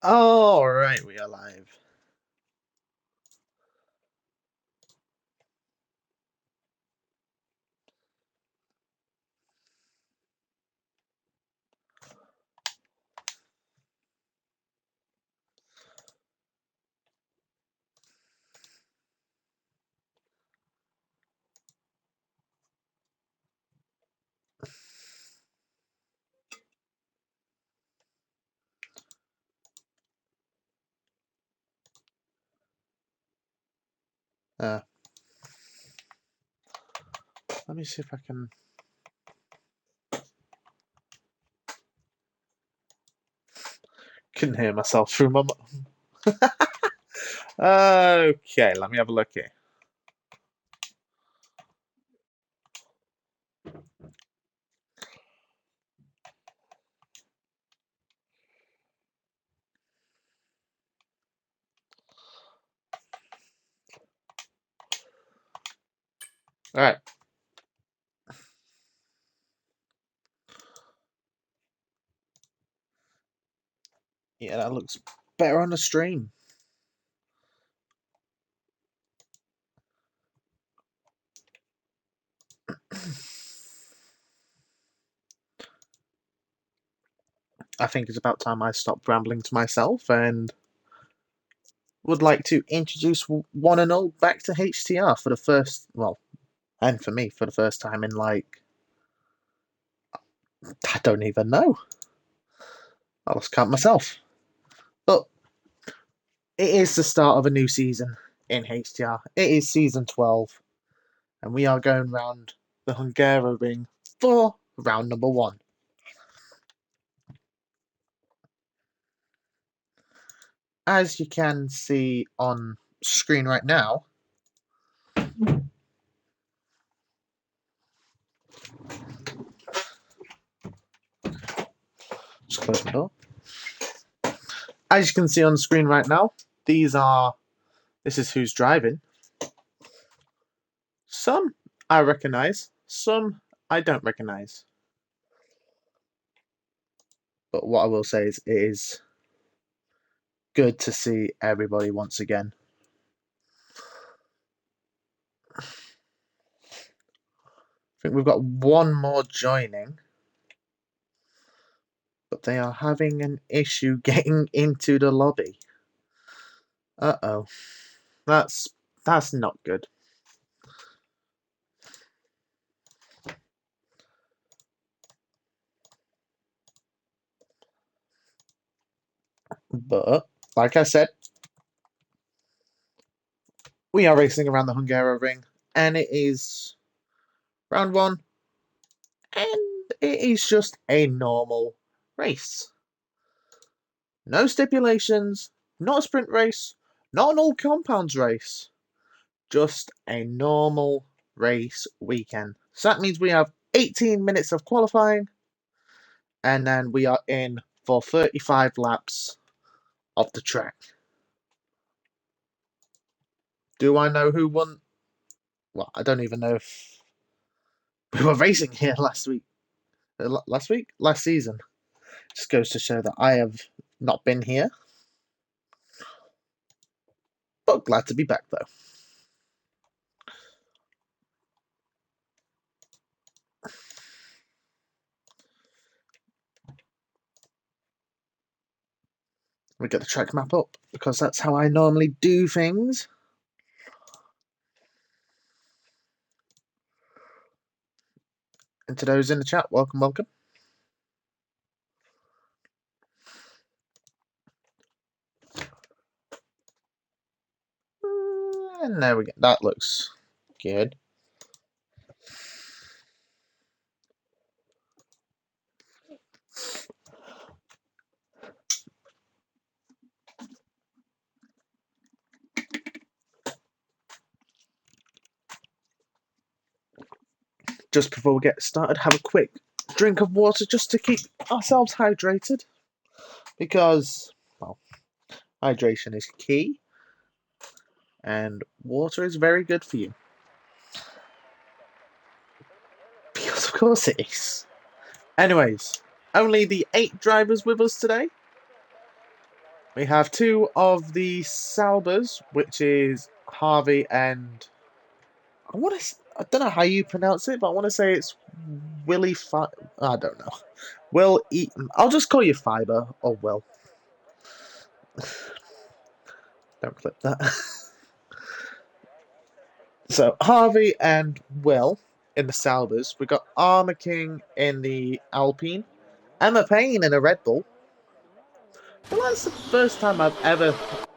All right, we are live. Uh, Let me see if I can hear myself through my. Okay, let me have a look here. All right. Yeah, that looks better on the stream. I think it's about time I stopped rambling to myself and would like to introduce one and all back to HTR for the first, well, and for me for the first time in like, I don't even know. I lost count myself. But it is the start of a new season in HTR. It is season 12, and we are going round the Hungary ring for round number 1. As you can see on screen right now, just close my door. As you can see on screen right now, this is who's driving. Some I recognize, some I don't recognize. But what I will say is, it is good to see everybody once again. I think we've got one more joining, but they are having an issue getting into the lobby. Uh-oh. That's not good. But like I said, we are racing around the Hungary ring, and it is round 1, and it is just a normal race. No stipulations, not a sprint race, not an all compounds race, just a normal race weekend. So that means we have 18 minutes of qualifying, and then we are in for 35 laps of the track. Do I know who won? Well, I don't even know if we were racing here last week. Last season. Just goes to show that I have not been here. But glad to be back though. We get the track map up because that's how I normally do things. And to those in the chat, welcome, welcome. And there we go. That looks good. Just before we get started, have a quick drink of water just to keep ourselves hydrated. Because, well, hydration is key. And water is very good for you. Because of course it is. Anyways, only the 8 drivers with us today. We have two of the Salbers, which is Harvey and I don't know how you pronounce it, but I want to say it's Willie. I don't know. Will Eaton. I'll just call you Fiber or Will. Don't clip that. So Harvey and Will in the Salbers. We got Armor King in the Alpine. Emma Payne in a Red Bull. Well, that's the first time I've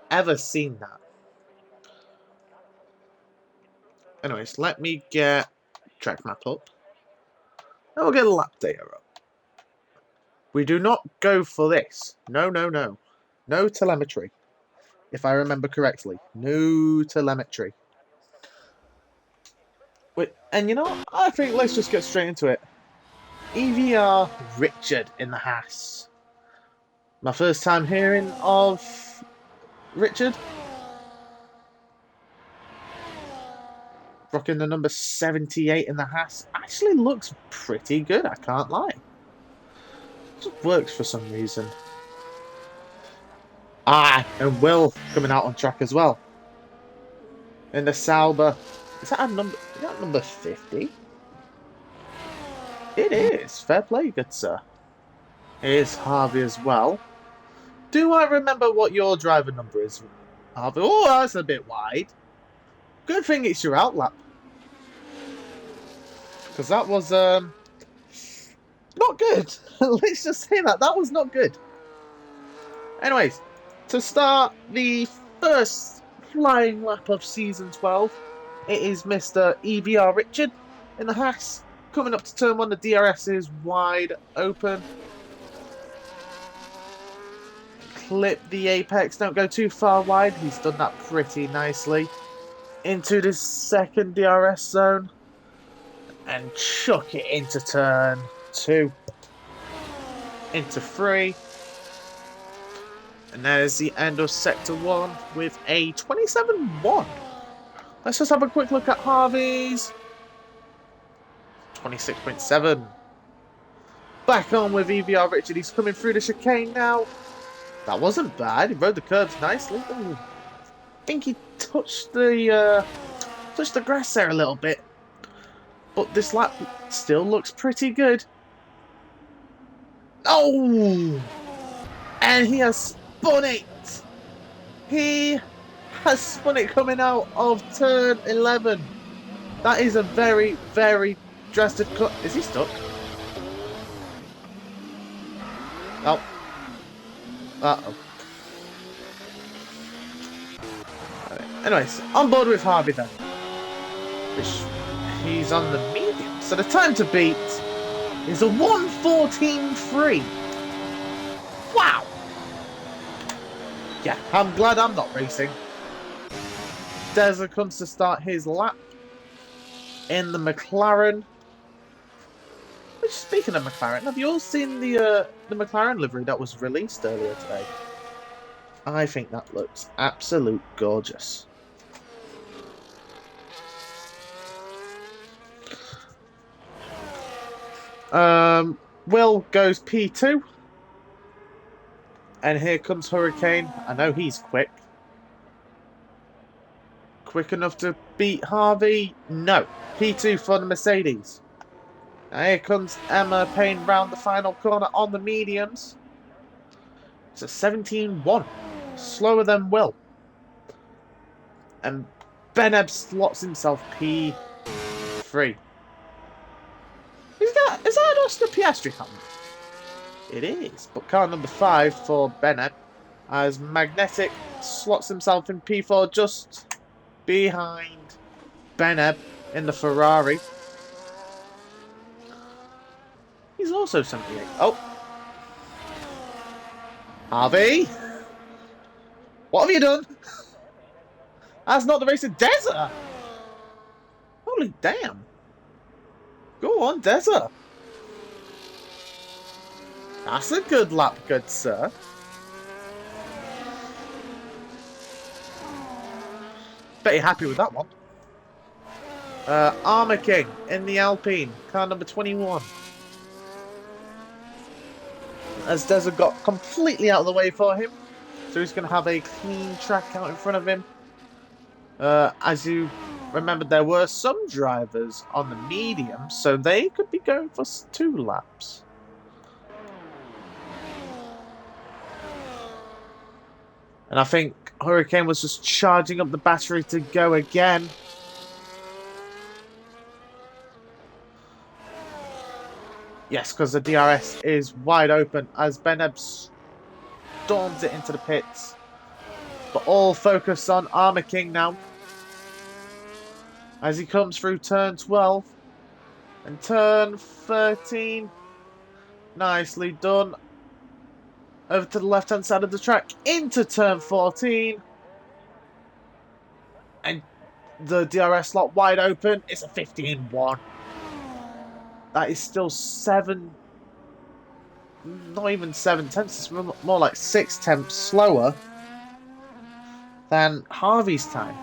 ever seen that. Anyways, let me get track map up. And we'll get a lap data up. We do not go for this. No, no, no. No telemetry. If I remember correctly. No telemetry. Wait, and you know what? I think let's just get straight into it. EVR Richard in the Haas. My first time hearing of Richard. Rocking the number 78 in the Haas. Actually looks pretty good, I can't lie. Just works for some reason. And Will coming out on track as well. In the Sauber. Is that number 50? It is. Fair play, good sir. Here's Harvey as well. Do I remember what your driver number is, Harvey? Oh, that's a bit wide. Good thing it's your outlap. Because that was not good. Let's just say that. That was not good. Anyways, to start the first flying lap of Season 12, it is Mr. EVR Richard in the Haas. Coming up to turn 1, the DRS is wide open. Clip the apex, don't go too far wide. He's done that pretty nicely. Into the second DRS zone. And chuck it into turn 2. Into 3. And there's the end of Sector 1 with a 27.1. Let's just have a quick look at Harvey's. 26.7. Back on with EVR Richard. He's coming through the chicane now. That wasn't bad. He rode the curves nicely. Ooh. I think he touched the grass there a little bit. But this lap still looks pretty good. Oh! And he has spun it. He has spun it coming out of turn 11. That is a very, very drastic cut. Is he stuck? Oh. Uh-oh. Anyways, on board with Harvey then. He's on the medium. So the time to beat is a 1:14.3. Wow. Yeah, I'm glad I'm not racing. Deza comes to start his lap in the McLaren. Which, speaking of McLaren, have you all seen the McLaren livery that was released earlier today? I think that looks absolute gorgeous. Will goes P2. And here comes Hurricane. I know he's quick. Quick enough to beat Harvey? No. P2 for the Mercedes. Now here comes Emma Payne round the final corner on the mediums. It's a 17.1. Slower than Will. And Beneb slots himself P3. Is that an Oscar Piastri helmet? It is. But car number 5 for Beneb as Magnetic slots himself in P4 just behind Beneb in the Ferrari. He's also 78. Oh. Harvey? What have you done? That's not the race of Deza. Holy damn. Go on, Deza. That's a good lap, good sir. Bet you're happy with that one. Armor King in the Alpine, car number 21. As Deza got completely out of the way for him. So he's going to have a clean track out in front of him. As you remember, there were some drivers on the medium, so they could be going for 2 laps. And I think Hurricane was just charging up the battery to go again. Yes, because the DRS is wide open as Beneb storms it into the pits. But all focus on Armor King now. As he comes through turn 12 and turn 13. Nicely done. Over to the left-hand side of the track into turn 14. And the DRS slot wide open. It's a 15-1. That is still 7... Not even 7 tenths. It's more like 6 tenths slower than Harvey's time.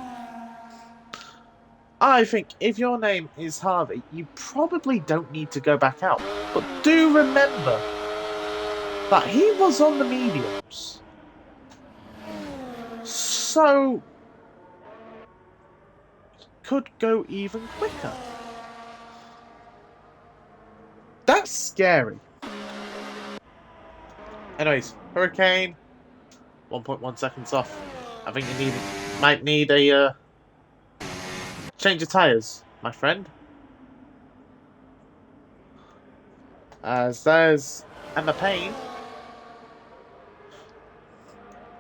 I think if your name is Harvey, you probably don't need to go back out. But do remember that he was on the mediums. So, could go even quicker. That's scary. Anyways, Hurricane, 1.1 seconds off. I think you might need a change of tyres, my friend. As there's Emma Payne.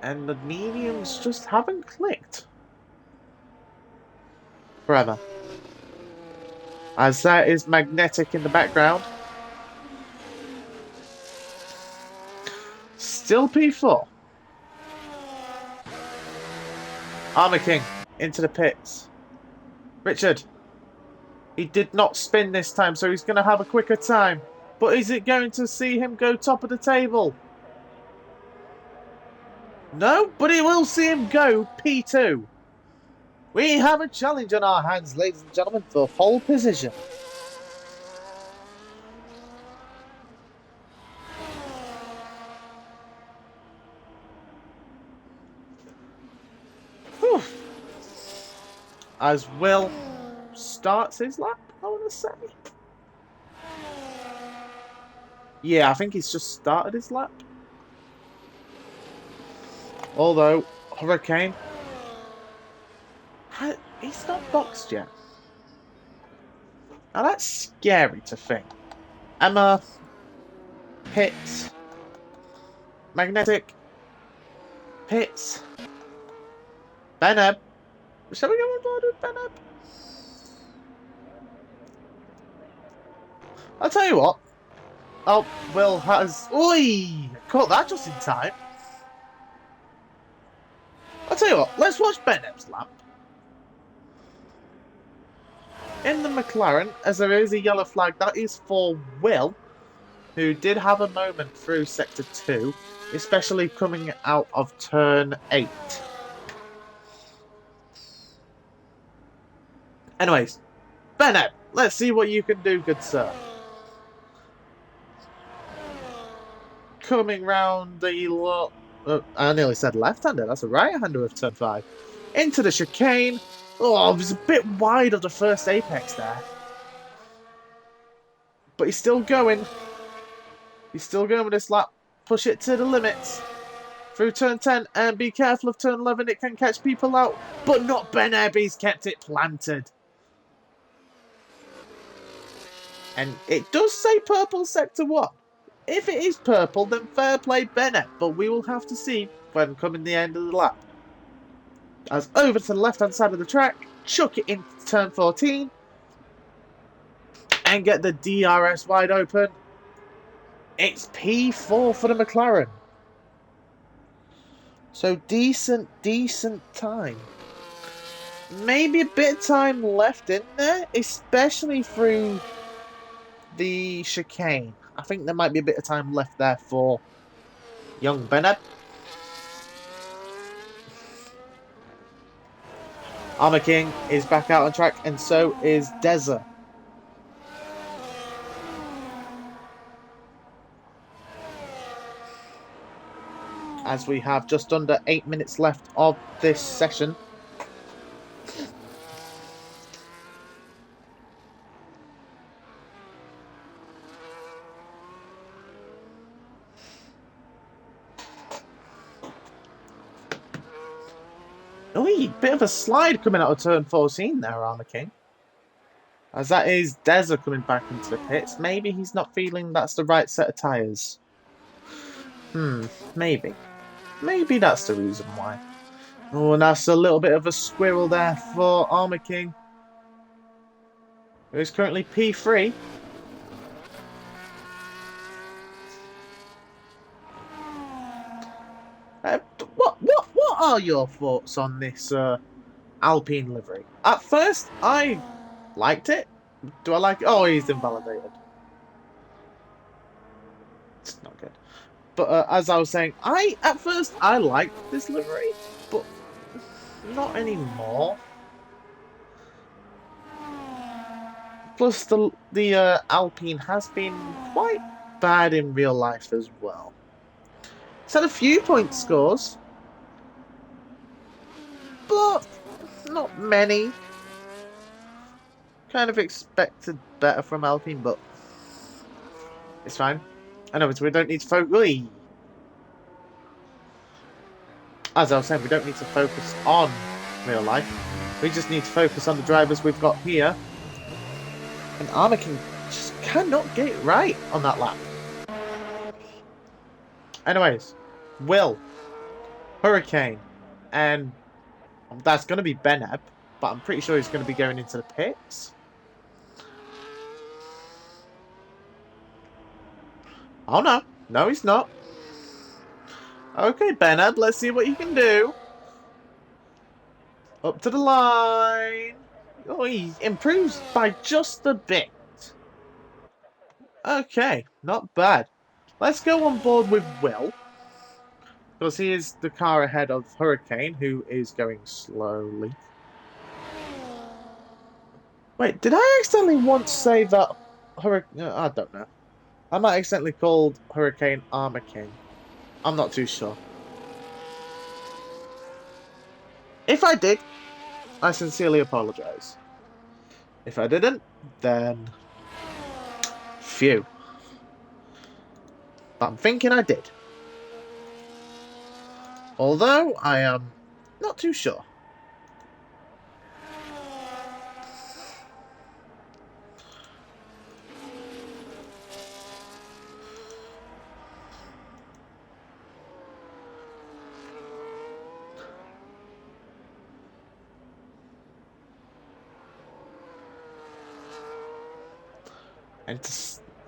And the mediums just haven't clicked. Forever. As there is Magnetic in the background. Still P4. Armor King into the pits. Richard. He did not spin this time, so he's going to have a quicker time. But is it going to see him go top of the table? No, but it will see him go P2. We have a challenge on our hands, ladies and gentlemen, for pole position. Whew. As Will starts his lap, I want to say. Yeah, I think he's just started his lap. Although, Hurricane, he's not boxed yet. Now that's scary to think. Emma, pits, Magnetic, pits, Beneb. Shall we go on board with Beneb? I'll tell you what. Oh, Will has... Oi! Caught that just in time. I'll tell you what. Let's watch Beneb's lap. In the McLaren, as there is a yellow flag, that is for Will, who did have a moment through Sector 2, especially coming out of Turn 8. Anyways, Beneb, let's see what you can do, good sir. Coming round the... I nearly said left-hander, that's a right-hander of Turn 5. Into the chicane. Oh, it was a bit wide of the first apex there. But he's still going. He's still going with this lap. Push it to the limits. Through turn 10. And be careful of turn 11. It can catch people out. But not Beneb. He's kept it planted. And it does say purple sector 1. If it is purple, then fair play Beneb. But we will have to see when coming the end of the lap. As over to the left-hand side of the track, chuck it into turn 14, and get the DRS wide open. It's P4 for the McLaren. So decent time. Maybe a bit of time left in there, especially through the chicane. I think there might be a bit of time left there for young Beneb. Armor King is back out on track, and so is Deza. as we have just under 8 minutes left of this session. Oh, bit of a slide coming out of turn 14 there, Armor King. As that is Deza coming back into the pits. Maybe he's not feeling that's the right set of tyres. Maybe. Maybe that's the reason why. Oh, and that's a little bit of a squirrel there for Armor King, who is currently P3. What are your thoughts on this Alpine livery? At first, I liked it. Do I like it? Oh, he's invalidated. It's not good. But as I was saying, at first I liked this livery, but not anymore. Plus, the Alpine has been quite bad in real life as well. It's had a few point scores, but not many. Kind of expected better from Alpine, but it's fine. I know we don't need to focus. As I was saying, we don't need to focus on real life. We just need to focus on the drivers we've got here. And Armor King just cannot get it right on that lap. Anyways, Will, Hurricane, and that's going to be Beneb, but I'm pretty sure he's going to be going into the pits. Oh no, no he's not. Okay, Beneb, let's see what you can do. Up to the line. Oh, he improves by just a bit. Okay, not bad. Let's go on board with Will, because he is the car ahead of Hurricane, who is going slowly. Wait, did I accidentally once say that Hurricane... I don't know. I might accidentally called Hurricane Armor King. I'm not too sure. If I did, I sincerely apologise. If I didn't, then... phew. But I'm thinking I did. Although, I am not too sure.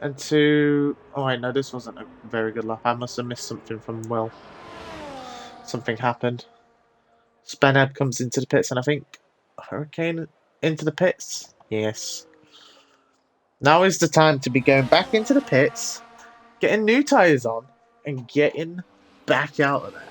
And to... oh, wait, no, this wasn't a very good lap. I must have missed something from Will. Something happened. Spenad comes into the pits, and I think Hurricane into the pits. Yes. Now is the time to be going back into the pits, getting new tyres on, and getting back out of there.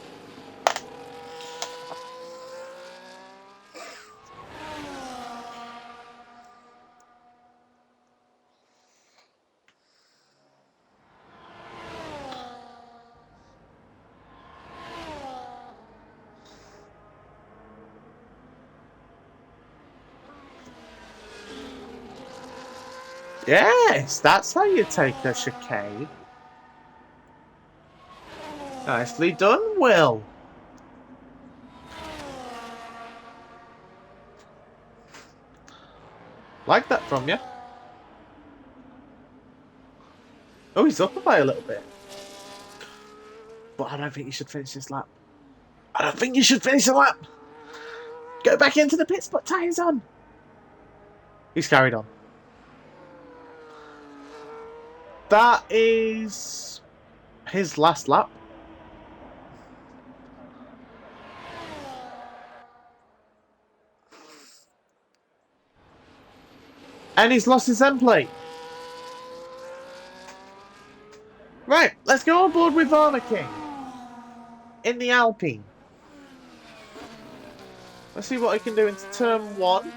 Yes, that's how you take a chicane. Nicely done, Will. Like that from you. Oh, he's up by a little bit. But I don't think you should finish this lap. I don't think you should finish the lap. Go back into the pits, put tyres on. He's carried on. That is his last lap. And he's lost his end plate. Right, let's go on board with Armor King in the Alpine. Let's see what he can do into turn 1.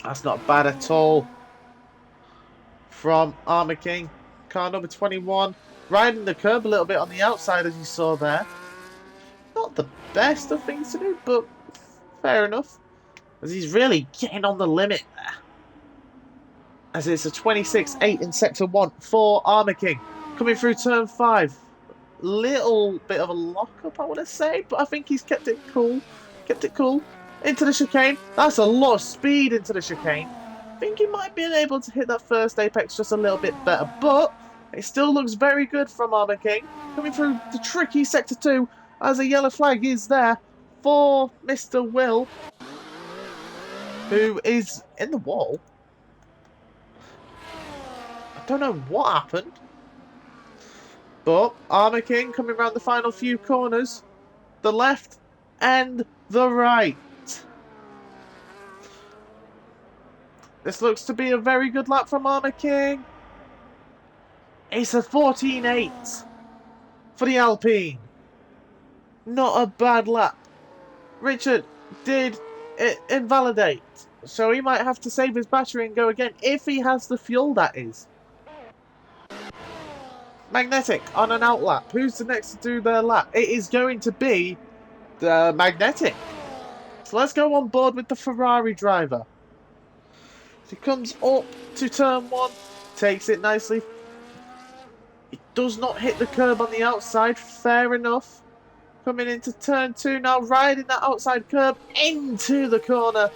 That's not bad at all from Armor King. Car number 21. riding the curb a little bit on the outside, as you saw there. Not the best of things to do, but fair enough. As he's really getting on the limit there. As it's a 26-8 in Sector 1 for Armour King. Coming through turn 5. Little bit of a lock-up, I want to say, but I think he's kept it cool. Kept it cool. Into the chicane. That's a lot of speed into the chicane. I think he might be able to hit that first apex just a little bit better, but it still looks very good from Armour King. Coming through the tricky Sector 2 as a yellow flag is there for Mr. Will, who is in the wall. I don't know what happened. But Armour King coming around the final few corners. The left and the right. This looks to be a very good lap from Armour King. It's a 14-8 for the Alpine. Not a bad lap. Richard did it invalidate. So he might have to save his battery and go again. If he has the fuel, that is. Magnetic on an out lap. Who's the next to do their lap? It is going to be the Magnetic. So let's go on board with the Ferrari driver. He comes up to turn 1, takes it nicely. He does not hit the curb on the outside, fair enough. Coming into turn 2 now, riding that outside curb into the corner.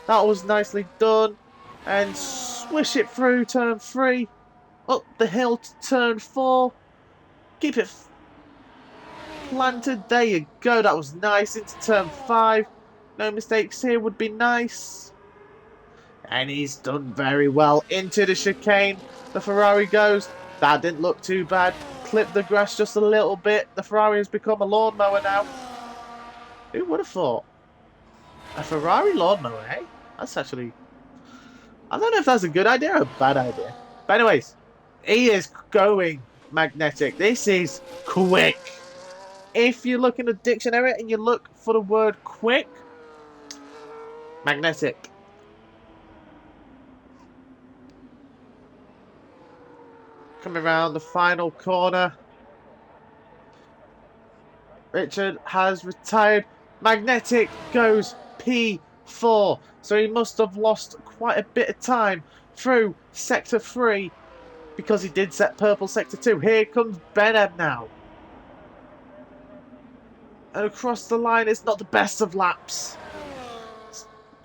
That was nicely done. And swish it through turn 3, up the hill to turn 4. Keep it planted, there you go, that was nice. Into turn 5, no mistakes here would be nice. And he's done very well into the chicane. The Ferrari goes. That didn't look too bad. Clipped the grass just a little bit. The Ferrari has become a lawnmower now. Who would have thought? A Ferrari lawnmower, eh? That's actually... I don't know if that's a good idea or a bad idea. But anyways, he is going magnetic. This is quick. If you look in the dictionary and you look for the word quick, magnetic. Coming around the final corner. Richard has retired. Magnetic goes P4. So he must have lost quite a bit of time through Sector 3 because he did set purple Sector 2. Here comes Beneb now. And across the line, it's not the best of laps.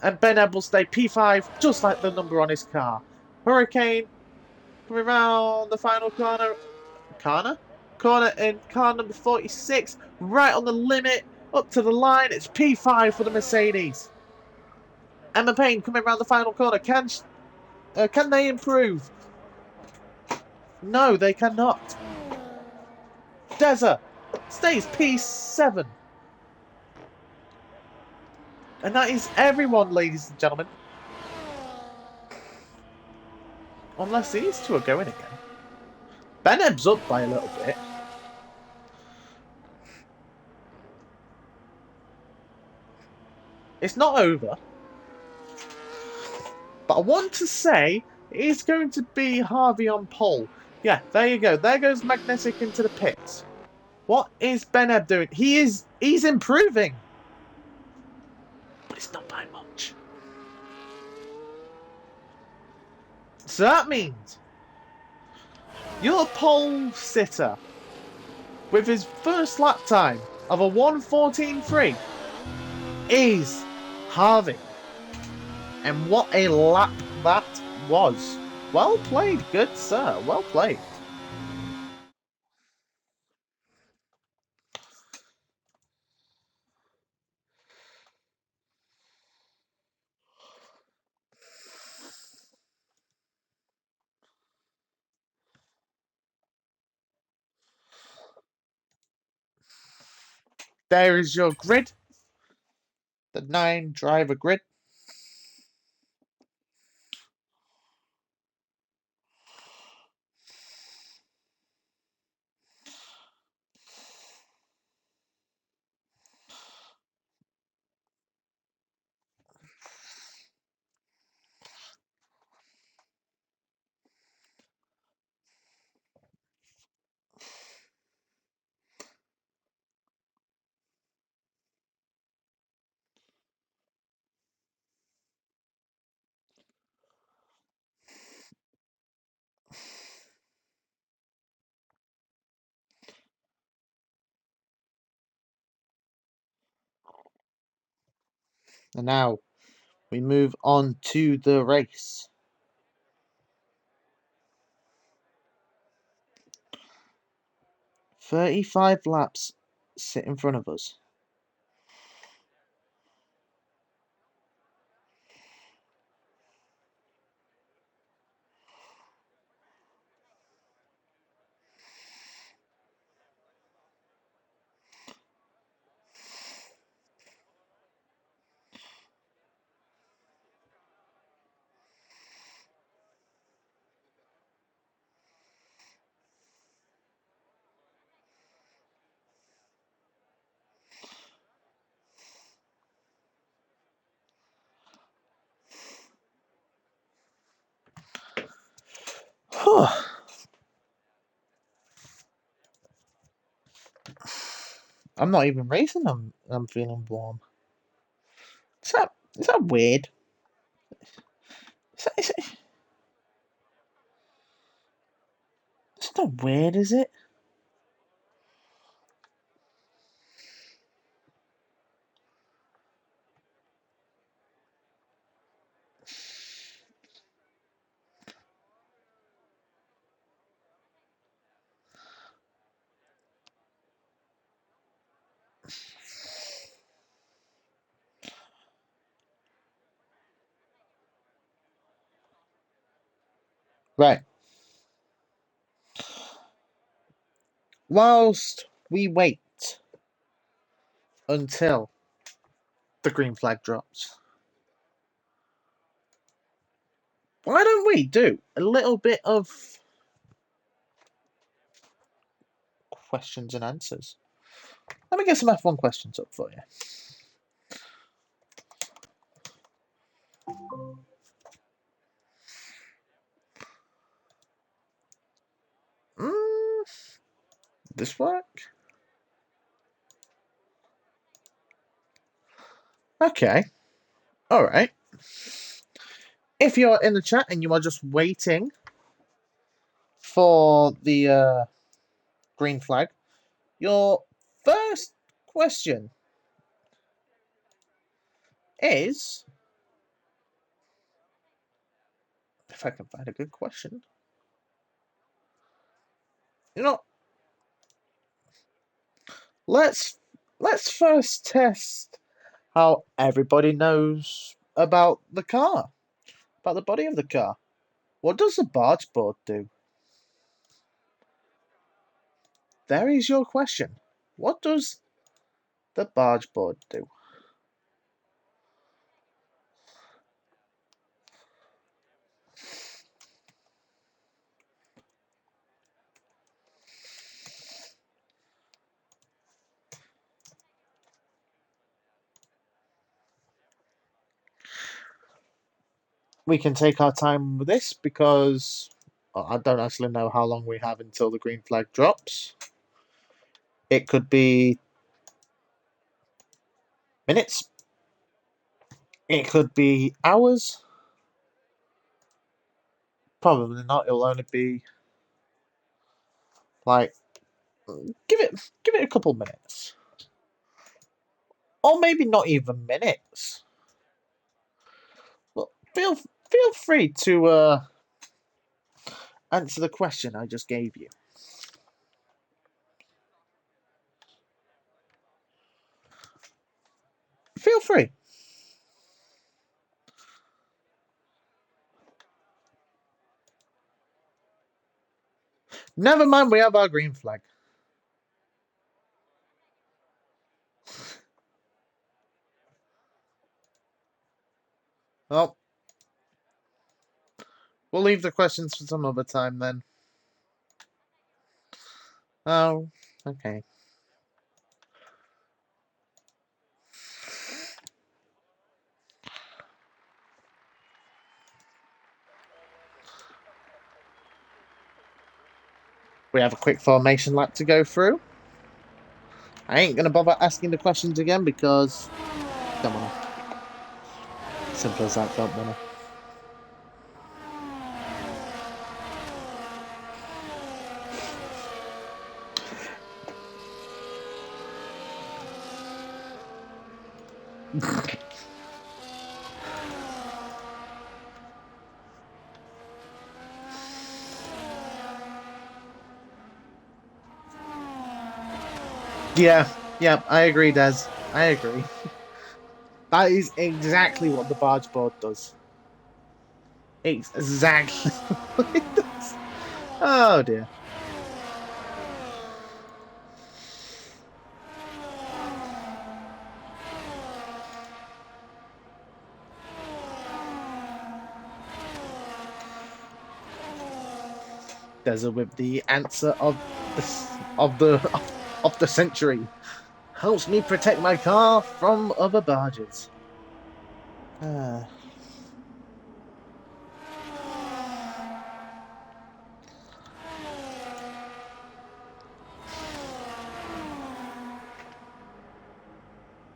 And Beneb will stay P5, just like the number on his car. Hurricane coming around the final corner. Corner in car number 46, right on the limit, up to the line. It's P5 for the Mercedes. Emma Payne coming around the final corner. Can they improve? No, they cannot. Deza stays P7. And that is everyone, ladies and gentlemen. Unless these two are going again. Beneb's up by a little bit. It's not over. But I want to say it's going to be Harvey on pole. Yeah, there you go. There goes Magnetic into the pits. What is Beneb doing? He's improving. But it's not by much. So that means your pole sitter with his first lap time of a 1:14.3 is Harvey. And what a lap that was. Well played, good sir. Well played. There is your grid. The 9-driver grid. And now we move on to the race. 35 laps sit in front of us. I'm not even racing. I'm feeling warm. Is that weird? It's not weird, is it? Right. Whilst we wait until the green flag drops, why don't we do a little bit of questions and answers? Let me get some F1 questions up for you. Mm, this work? Okay. All right. If you're in the chat and you are just waiting for the green flag, your first question is, if I can find a good question, you know, let's let's first test how everybody knows about the car, about the body of the car. What does the barge board do? There is your question. What does the barge board do? We can take our time with this because I don't actually know how long we have until the green flag drops. It could be minutes. It could be hours. Probably not. It'll only be like give it a couple minutes, or maybe not even minutes. But feel free to answer the question I just gave you. Feel free. Never mind, we have our green flag. Well, we'll leave the questions for some other time then. Oh, okay. We have a quick formation lap to go through. I ain't gonna bother asking the questions again because don't wanna. Simple as that, don't wanna. Yeah, yeah, I agree, Des. I agree. That is exactly what the barge board does. It's exactly what it does. Oh dear. Desert with the answer of the century. Helps me protect my car from other barges. Ah.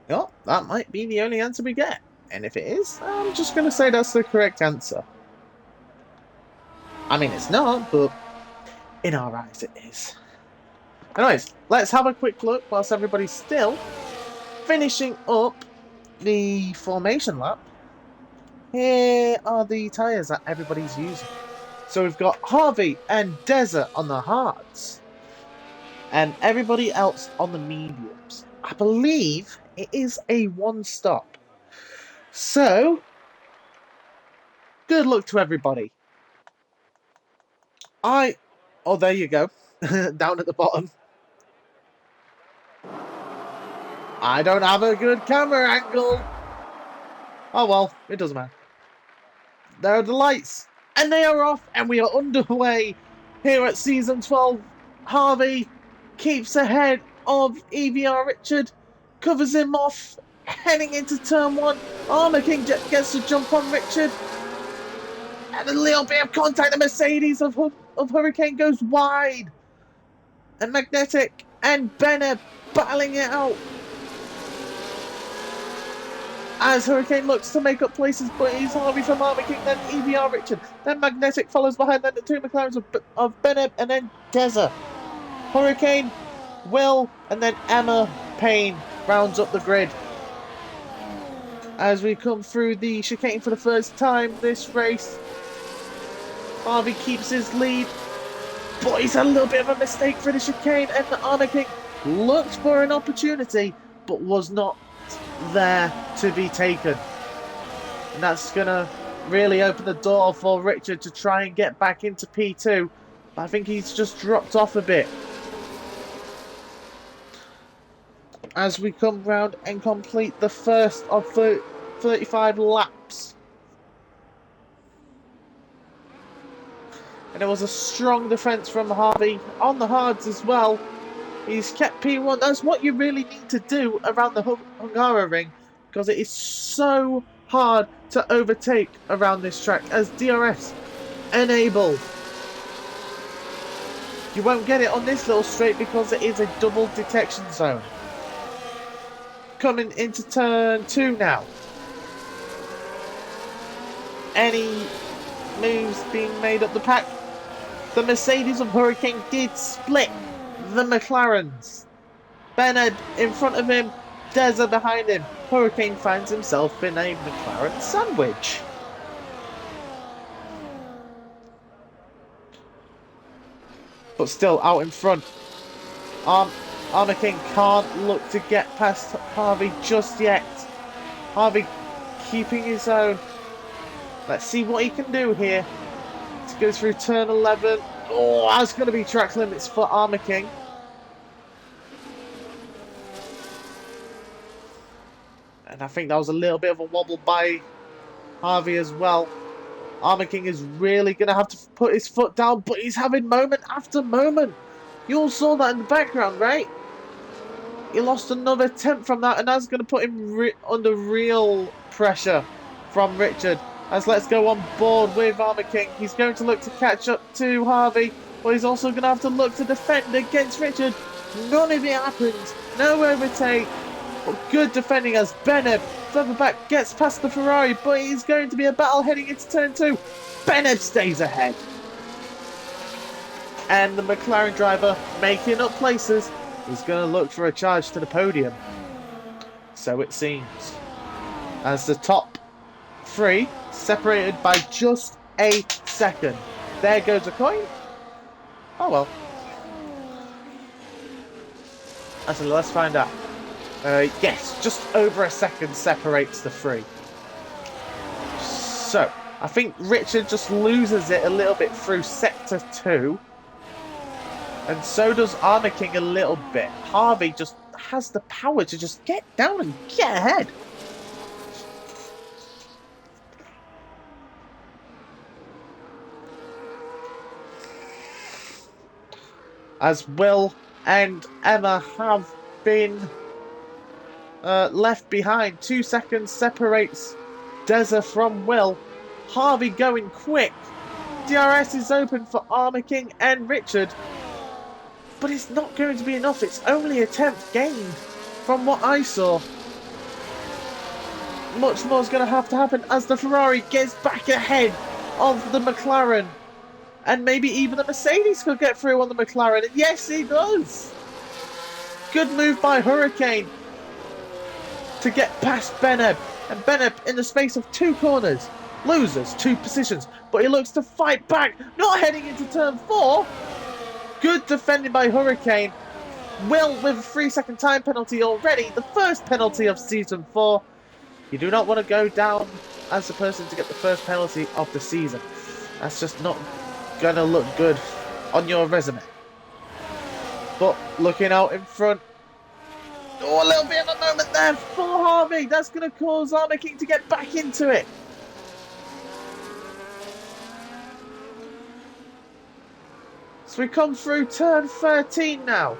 Oh, that might be the only answer we get. And if it is, I'm just going to say that's the correct answer. I mean, it's not, but in our eyes it is. Anyways, let's have a quick look whilst everybody's still finishing up the formation lap. Here are the tyres that everybody's using. So we've got Harvey and Desert on the hards, and everybody else on the mediums. I believe it is a one stop. So, good luck to everybody. Oh, there you go. Down at the bottom. I don't have a good camera angle. Oh well, it doesn't matter. There are the lights. And they are off, and we are underway here at Season 12. Harvey keeps ahead of EVR Richard, covers him off, heading into Turn 1. Armour King gets to jump on Richard. And a little bit of contact. The Mercedes of Hurricane goes wide. And Magnetic and Bennett battling it out. As Hurricane looks to make up places, but he's Harvey from Armour King, then EVR Richard, then Magnetic follows behind, then the two McLarens of Bennett, and then Deza. Hurricane, Will, and then Emma Payne rounds up the grid. As we come through the chicane for the first time this race, Harvey keeps his lead, but he's had a little bit of a mistake for the chicane, and the Armour King looked for an opportunity, but was not there to be taken. And that's going to really open the door for Richard to try and get back into P2. But I think he's just dropped off a bit. As we come round and complete the first of 35 laps. And it was a strong defence from Harvey on the hards as well. He's kept P1. That's what you really need to do around the Hungary ring, because it is so hard to overtake around this track as DRS enable. You won't get it on this little straight because it is a double detection zone. Coming into turn 2 now. Any moves being made up the pack? The Mercedes of Hurricane did split the McLarens. Bennett in front of him, Deza behind him. Hurricane finds himself in a McLaren sandwich. But still out in front. Armour King can't look to get past Harvey just yet. Harvey keeping his own. Let's see what he can do here. To go through turn 11. Oh, that's going to be track limits for Armour King. And I think that was a little bit of a wobble by Harvey as well. Armour King is really going to have to put his foot down, but he's having moment after moment. You all saw that in the background, right? He lost another tenth from that, and that's going to put him under real pressure from Richard. As let's go on board with Armour King. He's going to look to catch up to Harvey, but he's also going to have to look to defend against Richard. None of it happens. No overtake. But good defending as Bennett further back gets past the Ferrari, but it's going to be a battle heading into turn 2. Bennett stays ahead. And the McLaren driver, making up places, is going to look for a charge to the podium. So it seems. As the top 3 separated by just a second. There goes a coin. Oh well. So let's find out. Yes, just over a second separates the three. So, I think Richard just loses it a little bit through sector 2. And so does Armor King a little bit. Harvey just has the power to just get down and get ahead. As Will and Emma have been left behind. 2 seconds separates Deza from Will. Harvey going quick. DRS is open for Armor King and Richard. But it's not going to be enough. It's only a 10th gained from what I saw. Much more is going to happen as the Ferrari gets back ahead of the McLaren. And maybe even the Mercedes could get through on the McLaren. And yes, he does. Good move by Hurricane to get past Beneb. And Beneb, in the space of 2 corners, loses 2 positions. But he looks to fight back, not heading into turn 4. Good defending by Hurricane. Will with a 3-second time penalty already. The first penalty of Season 4. You do not want to go down as the person to get the first penalty of the season. That's just not going to look good on your resume. But looking out in front. Oh, a little bit of a moment there for Harvey. That's going to cause Armor King to get back into it. So we come through turn 13 now.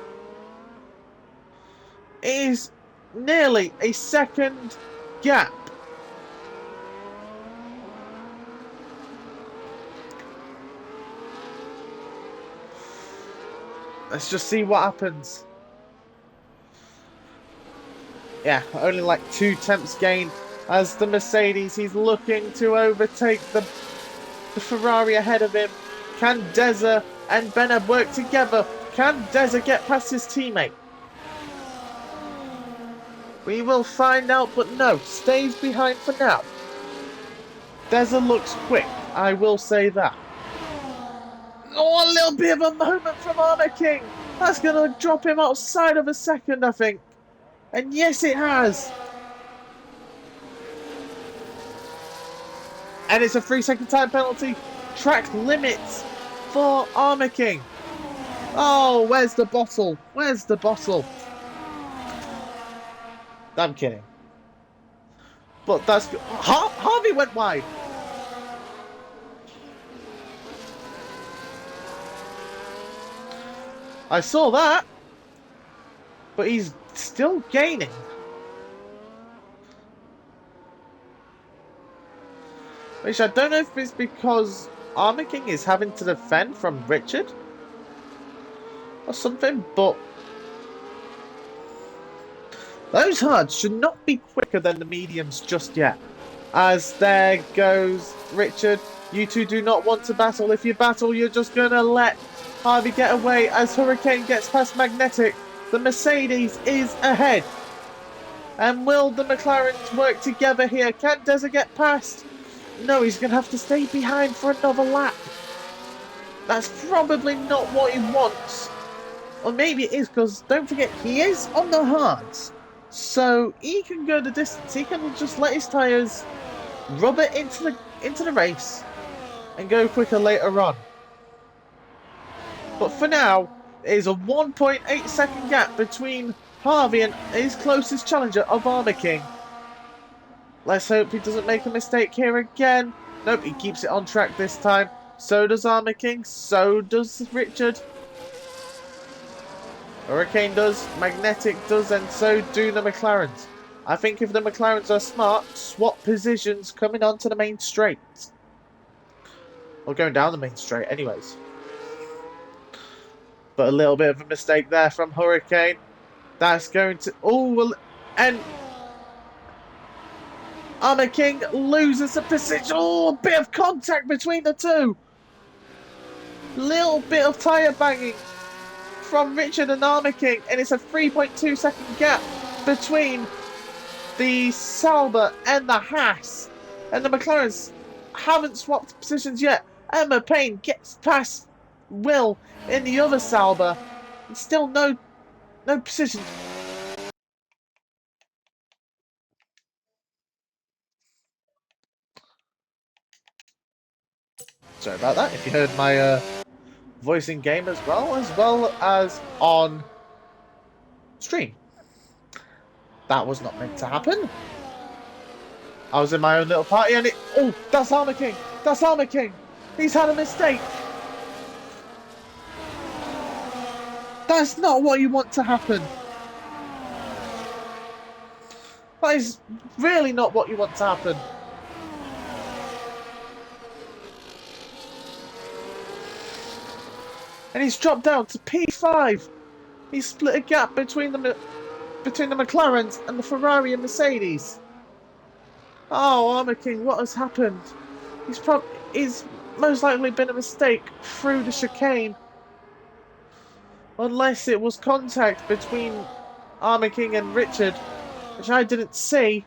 It is nearly a second gap. Let's just see what happens. Yeah, only like 2 tenths gained as the Mercedes. He's looking to overtake the Ferrari ahead of him. Can Deza and Beneb work together? Can Deza get past his teammate? We will find out, but no, stays behind for now. Deza looks quick, I will say that. Oh, a little bit of a moment from Armor King. That's going to drop him outside of a second, I think. And yes, it has. And it's a 3-second time penalty. Track limits for Armor King. Oh, where's the bottle? Where's the bottle? I'm kidding. But that's... Harvey went wide. I saw that. But he's still gaining. Which I don't know if it's because Armor King is having to defend from Richard or something, but those hards should not be quicker than the mediums just yet. As there goes Richard. You two do not want to battle. If you battle, you're just going to let Harvey get away as Hurricane gets past Magnetic. The Mercedes is ahead. And will the McLarens work together here? Can Deza get past? No, he's going to have to stay behind for another lap. That's probably not what he wants. Or maybe it is, because don't forget, he is on the hards. So he can go the distance. He can just let his tyres rub it into the race and go quicker later on. But for now, it is a 1.8 second gap between Harvey and his closest challenger of Armor King. Let's hope he doesn't make a mistake here again. Nope, he keeps it on track this time. So does Armor King, so does Richard. Hurricane does, Magnetic does, and so do the McLarens. I think if the McLarens are smart, swap positions coming onto the main straight. Or going down the main straight anyways. But a little bit of a mistake there from Hurricane. That's going to... Oh, well, and Armor King loses the position. Oh, a bit of contact between the two. Little bit of tyre banging from Richard and Armor King. And it's a 3.2 second gap between the Sauber and the Haas. And the McLarens haven't swapped positions yet. Emma Payne gets past Will in the other Sauber. And still no No precision. Sorry about that. If you heard my voice in game as well as on stream. That was not meant to happen. I was in my own little party and it... Oh, that's Armor King. That's Armor King. He's had a mistake. That's not what you want to happen. That is really not what you want to happen. And he's dropped down to P5. He's split a gap between the McLarens and the Ferrari and Mercedes. Oh, Armor King, what has happened? He's most likely been a mistake through the chicane. Unless it was contact between Armor King and Richard, which I didn't see.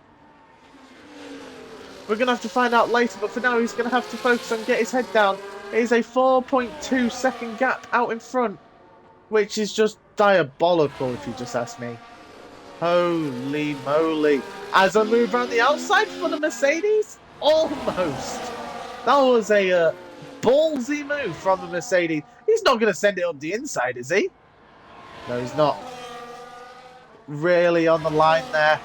We're going to have to find out later, but for now he's going to have to focus on get his head down. It is a 4.2 second gap out in front, which is just diabolical if you just ask me. Holy moly. As I move around the outside for the Mercedes, almost. That was a ballsy move from the Mercedes. He's not going to send it up the inside, is he? No, he's not. Really on the line there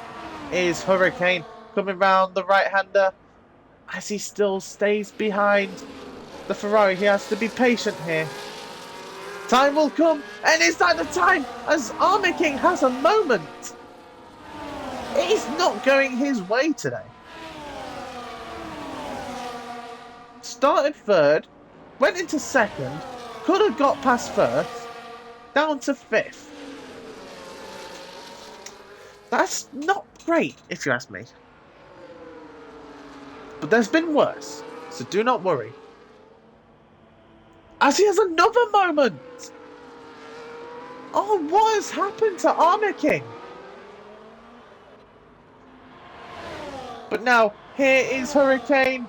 is Hurricane coming round the right-hander as he still stays behind the Ferrari. He has to be patient here. Time will come, and is that the time as Armor King has a moment? He's not going his way today. Started third, went into second, could have got past first, down to fifth. That's not great, if you ask me. But there's been worse, so do not worry. As he has another moment! Oh, what has happened to Armor King? But now, here is Hurricane.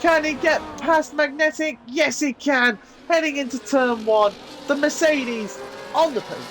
Can he get past Magnetic? Yes, he can. Heading into turn one. The Mercedes on the podium.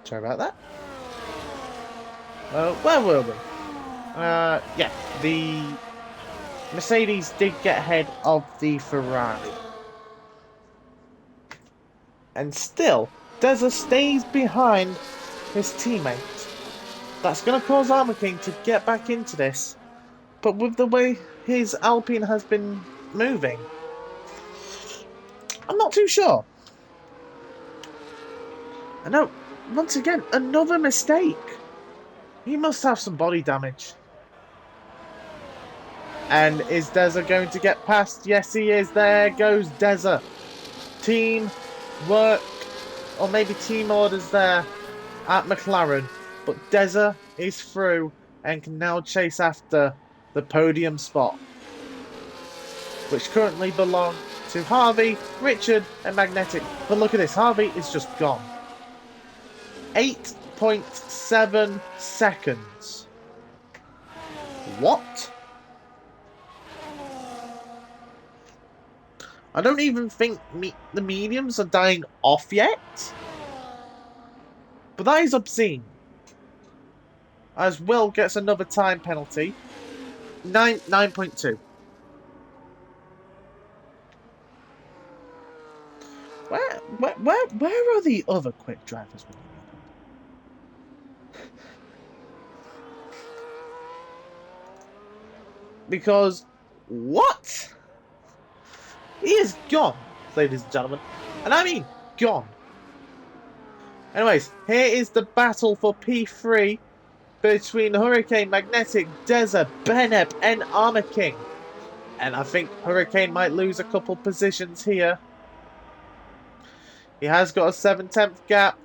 Sorry about that. Where were we? Yeah, the Mercedes did get ahead of the Ferrari. And still, Deza stays behind his teammate. That's going to cause Armor King to get back into this. But with the way his Alpine has been moving, I'm not too sure. I know. Once again, another mistake. He must have some body damage. And is Deza going to get past? Yes, he is. There goes Deza. Team work, or maybe team orders there at McLaren. But Deza is through and can now chase after the podium spot, which currently belong to Harvey, Richard, and Magnetic. But look at this. Harvey is just gone. 8.7 seconds. What? I don't even think the mediums are dying off yet. But that is obscene. As Will gets another time penalty. 9.2. Where are the other quick drivers when you need them? Because what? He is gone, ladies and gentlemen. And I mean gone. Anyways, here is the battle for P3 between Hurricane, Magnetic, Deza, Benep, and Armor King. And I think Hurricane might lose a couple positions here. He has got a 7/10 gap.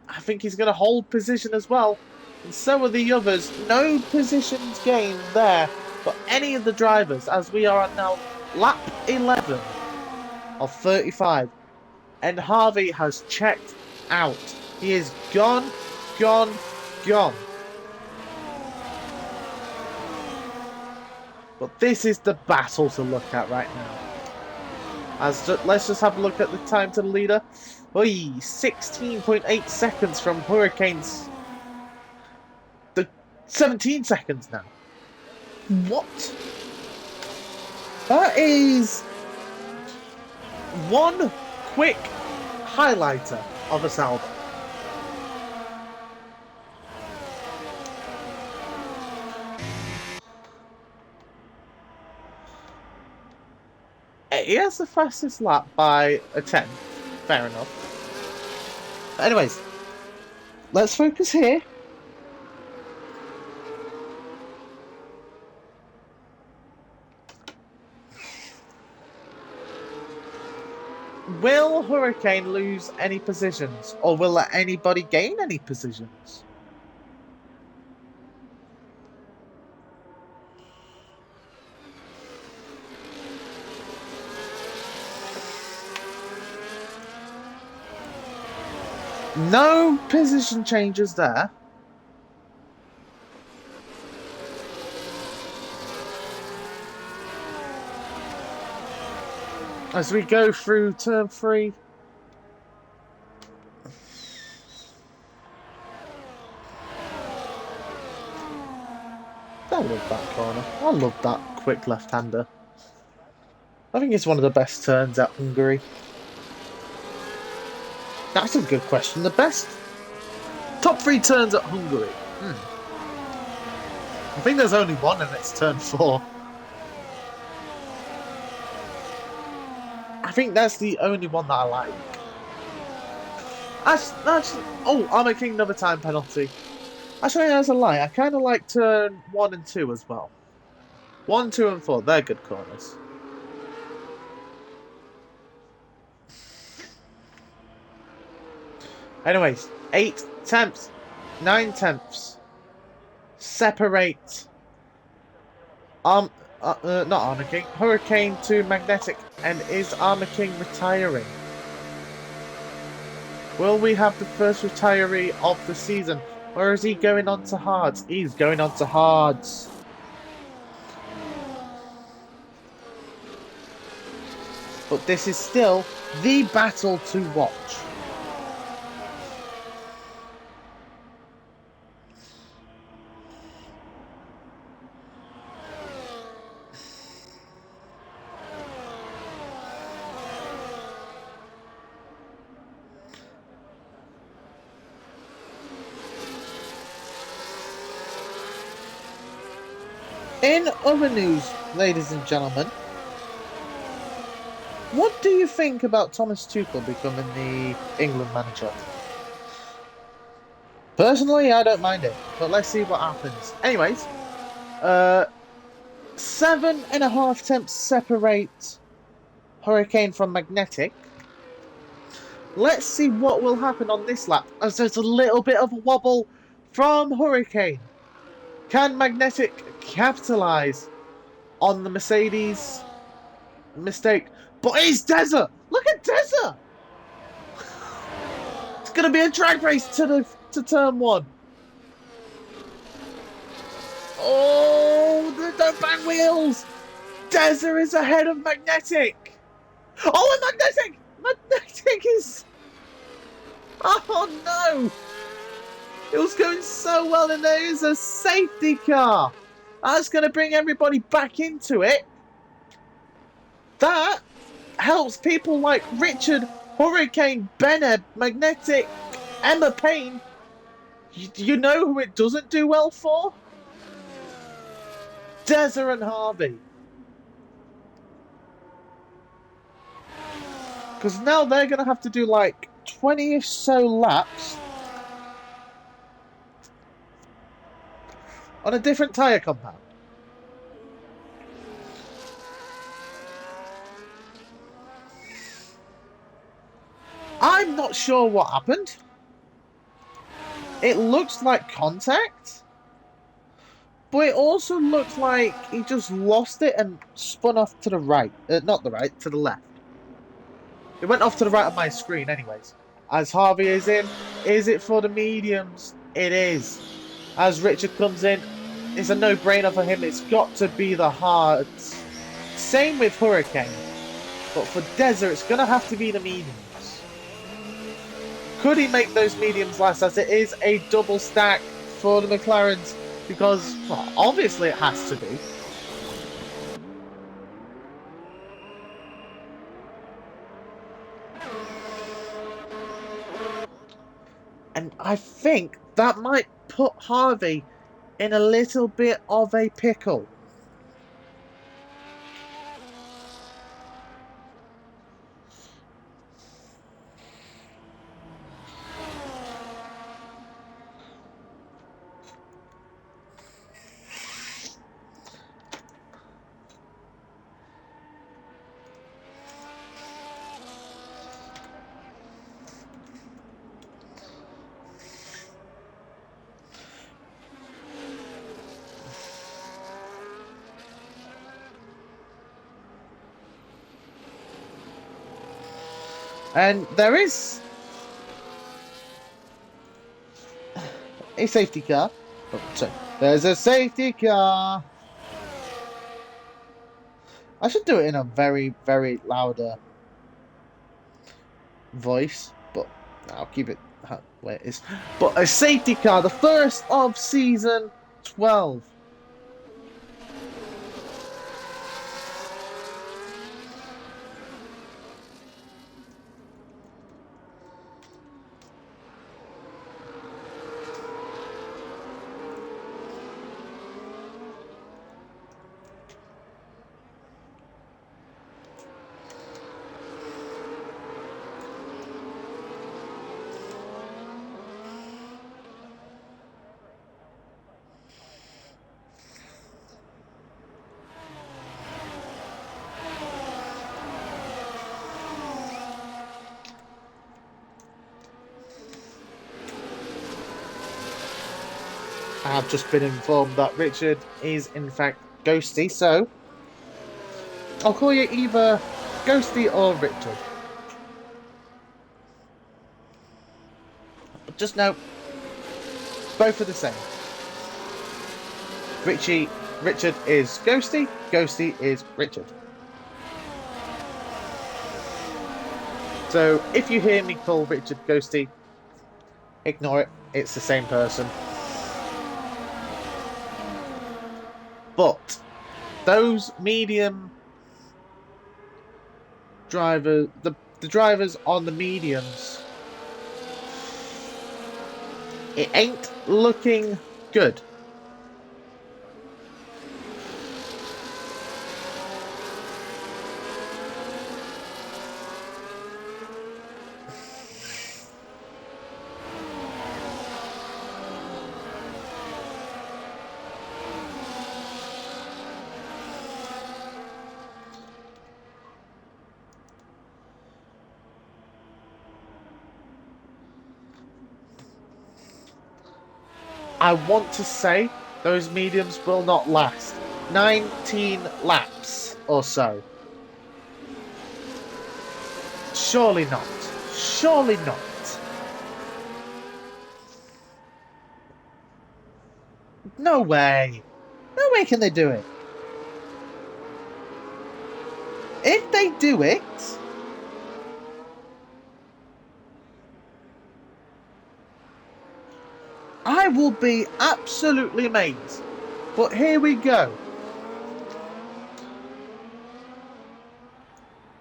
I think he's going to hold position as well. And so are the others. No positions gained there for any of the drivers as we are on now lap 11 of 35. And Harvey has checked out. He is gone, gone, gone. But this is the battle to look at right now. Let's just have a look at the time to the leader. 16.8 seconds from Hurricanes. 17 seconds now. What? That is one quick highlighter of a salvo. He has the fastest lap by a 10th. Fair enough. But anyways, let's focus here. Will Hurricane lose any positions, or will anybody gain any positions? No position changes there. As we go through turn 3. I love that corner. I love that quick left-hander. I think it's one of the best turns at Hungary. That's a good question. The best top 3 turns at Hungary. I think there's only one and it's turn 4. I think that's the only one that I like. Actually, oh, Armour King another time penalty. Actually, that's a lie. I kind of like turn 1 and 2 as well. 1, 2, and 4. They're good corners. Anyways, 8 tenths, 9 tenths separate. Not Armour King. Hurricane to Magnetic, and is Armour King retiring? Will we have the first retiree of the season, or is he going on to hards? He's going on to hards. But this is still the battle to watch. In other news, ladies and gentlemen, what do you think about Thomas Tuchel becoming the England manager? Personally, I don't mind it, but let's see what happens. Anyways, 7.5 tenths separate Hurricane from Magnetic. Let's see what will happen on this lap, as there's a little bit of a wobble from Hurricane. Can Magnetic capitalise on the Mercedes mistake? But it's Desert! Look at Desert! It's going to be a drag race to turn 1. Oh, don't bang wheels! Desert is ahead of Magnetic! Oh, and Magnetic! Magnetic is... Oh, no! It was going so well, and there is a safety car. That's going to bring everybody back into it. That helps people like Richard, Hurricane, Bennett, Magnetic, Emma Payne. You know who it doesn't do well for? Deza and Harvey. Because now they're going to have to do like 20-ish so laps on a different tyre compound. I'm not sure what happened. It looks like contact, but it also looks like he just lost it and spun off to the right. Not the right, to the left. It went off to the right of my screen, anyways. As Harvey is in, is it for the mediums? It is. As Richard comes in, it's a no-brainer for him. It's got to be the hards. Same with Hurricane. But for Desert, it's going to have to be the mediums. Could he make those mediums last, as it is a double stack for the McLarens? Because, well, obviously it has to be. And I think that might put Harvey in a little bit of a pickle. And there is a safety car. Oh, sorry. There's a safety car. I should do it in a very, very louder voice, but I'll keep it where it is. But a safety car, the first of season 12. I've just been informed that Richard is in fact Ghosty, so I'll call you either Ghosty or Richard. But just know, both are the same. Richard is Ghosty, Ghosty is Richard. So if you hear me call Richard Ghosty, ignore it, it's the same person. But those medium drivers, the drivers on the mediums, it ain't looking good. I want to say those mediums will not last 19 laps or so. Surely not. Surely not. No way. No way can they do it. If they do it, I will be absolutely amazed. But here we go.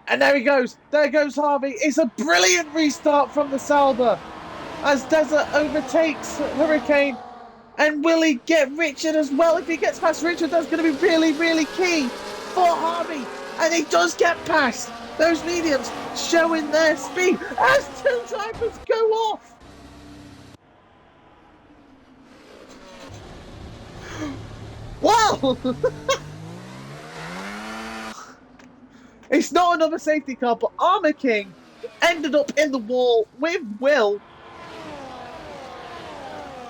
And there he goes. There goes Harvey. It's a brilliant restart from the Sauber as Desert overtakes Hurricane. And will he get Richard as well? If he gets past Richard, that's going to be really, really key for Harvey. And he does get past those mediums, showing their speed as two drivers go off. Wow! It's not another safety car, but Armour King ended up in the wall with Will.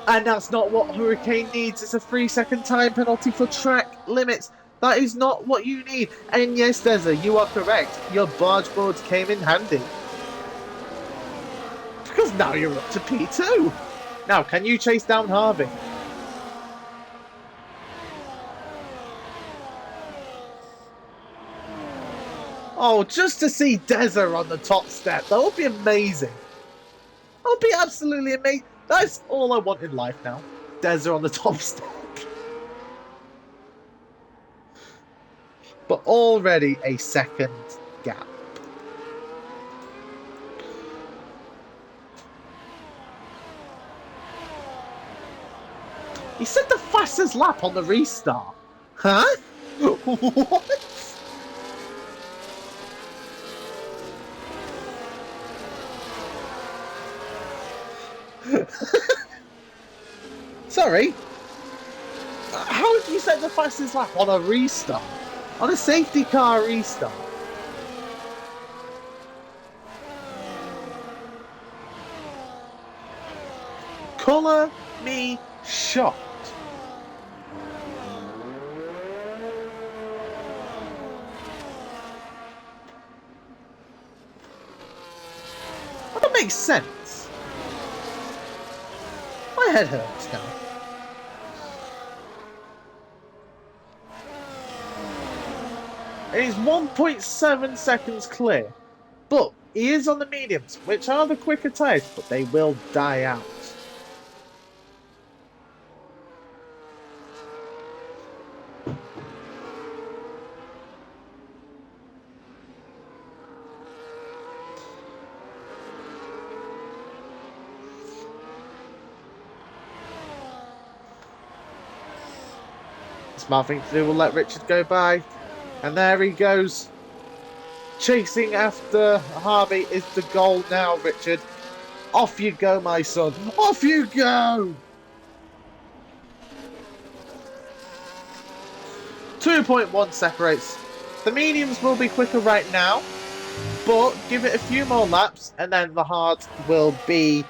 And that's not what Hurricane needs. It's a 3-second time penalty for track limits. That is not what you need. And yes, Deza, you are correct. Your barge boards came in handy. Because now you're up to P2. Now, can you chase down Harvey? Oh, just to see Deza on the top step. That would be amazing. That would be absolutely amazing. That's all I want in life now. Deza on the top step. But already a second gap. He said the fastest lap on the restart. Huh? What? Sorry? How did you set the fastest lap on a restart? On a safety car restart? Colour me shocked. That makes sense. My head hurts now. It is 1.7 seconds clear. But he is on the mediums, which are the quicker tyres, but they will die out. Smart thing to do will let Richard go by. And there he goes. Chasing after Harvey is the goal now, Richard. Off you go, my son. Off you go! 2.1 separates. The mediums will be quicker right now, but give it a few more laps and then the hard will be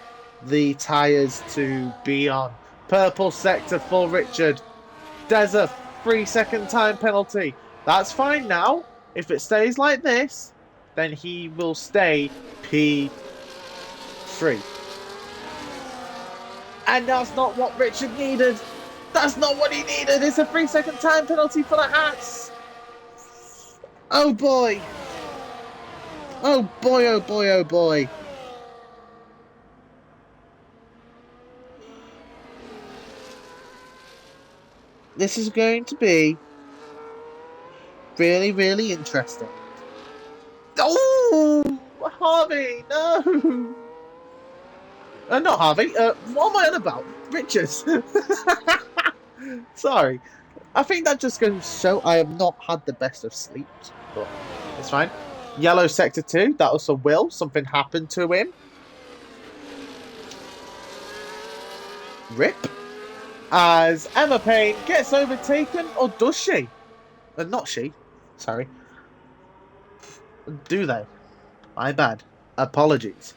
the tyres to be on. Purple sector for Richard. There's a 3-second time penalty. That's fine now. If it stays like this, then he will stay P3. And that's not what Richard needed. That's not what he needed. It's a 3-second time penalty for the Haas. Oh boy. Oh boy, oh boy, oh boy. This is going to be really, really interesting. Oh, Harvey, no. Not Harvey. What am I on about? Richard. Sorry. I think that just goes to show I have not had the best of sleeps, but it's fine. Yellow sector 2. That was for Will. Something happened to him. Rip. As Emma Payne gets overtaken, or does she? Not she. Sorry. Do they? My bad. Apologies.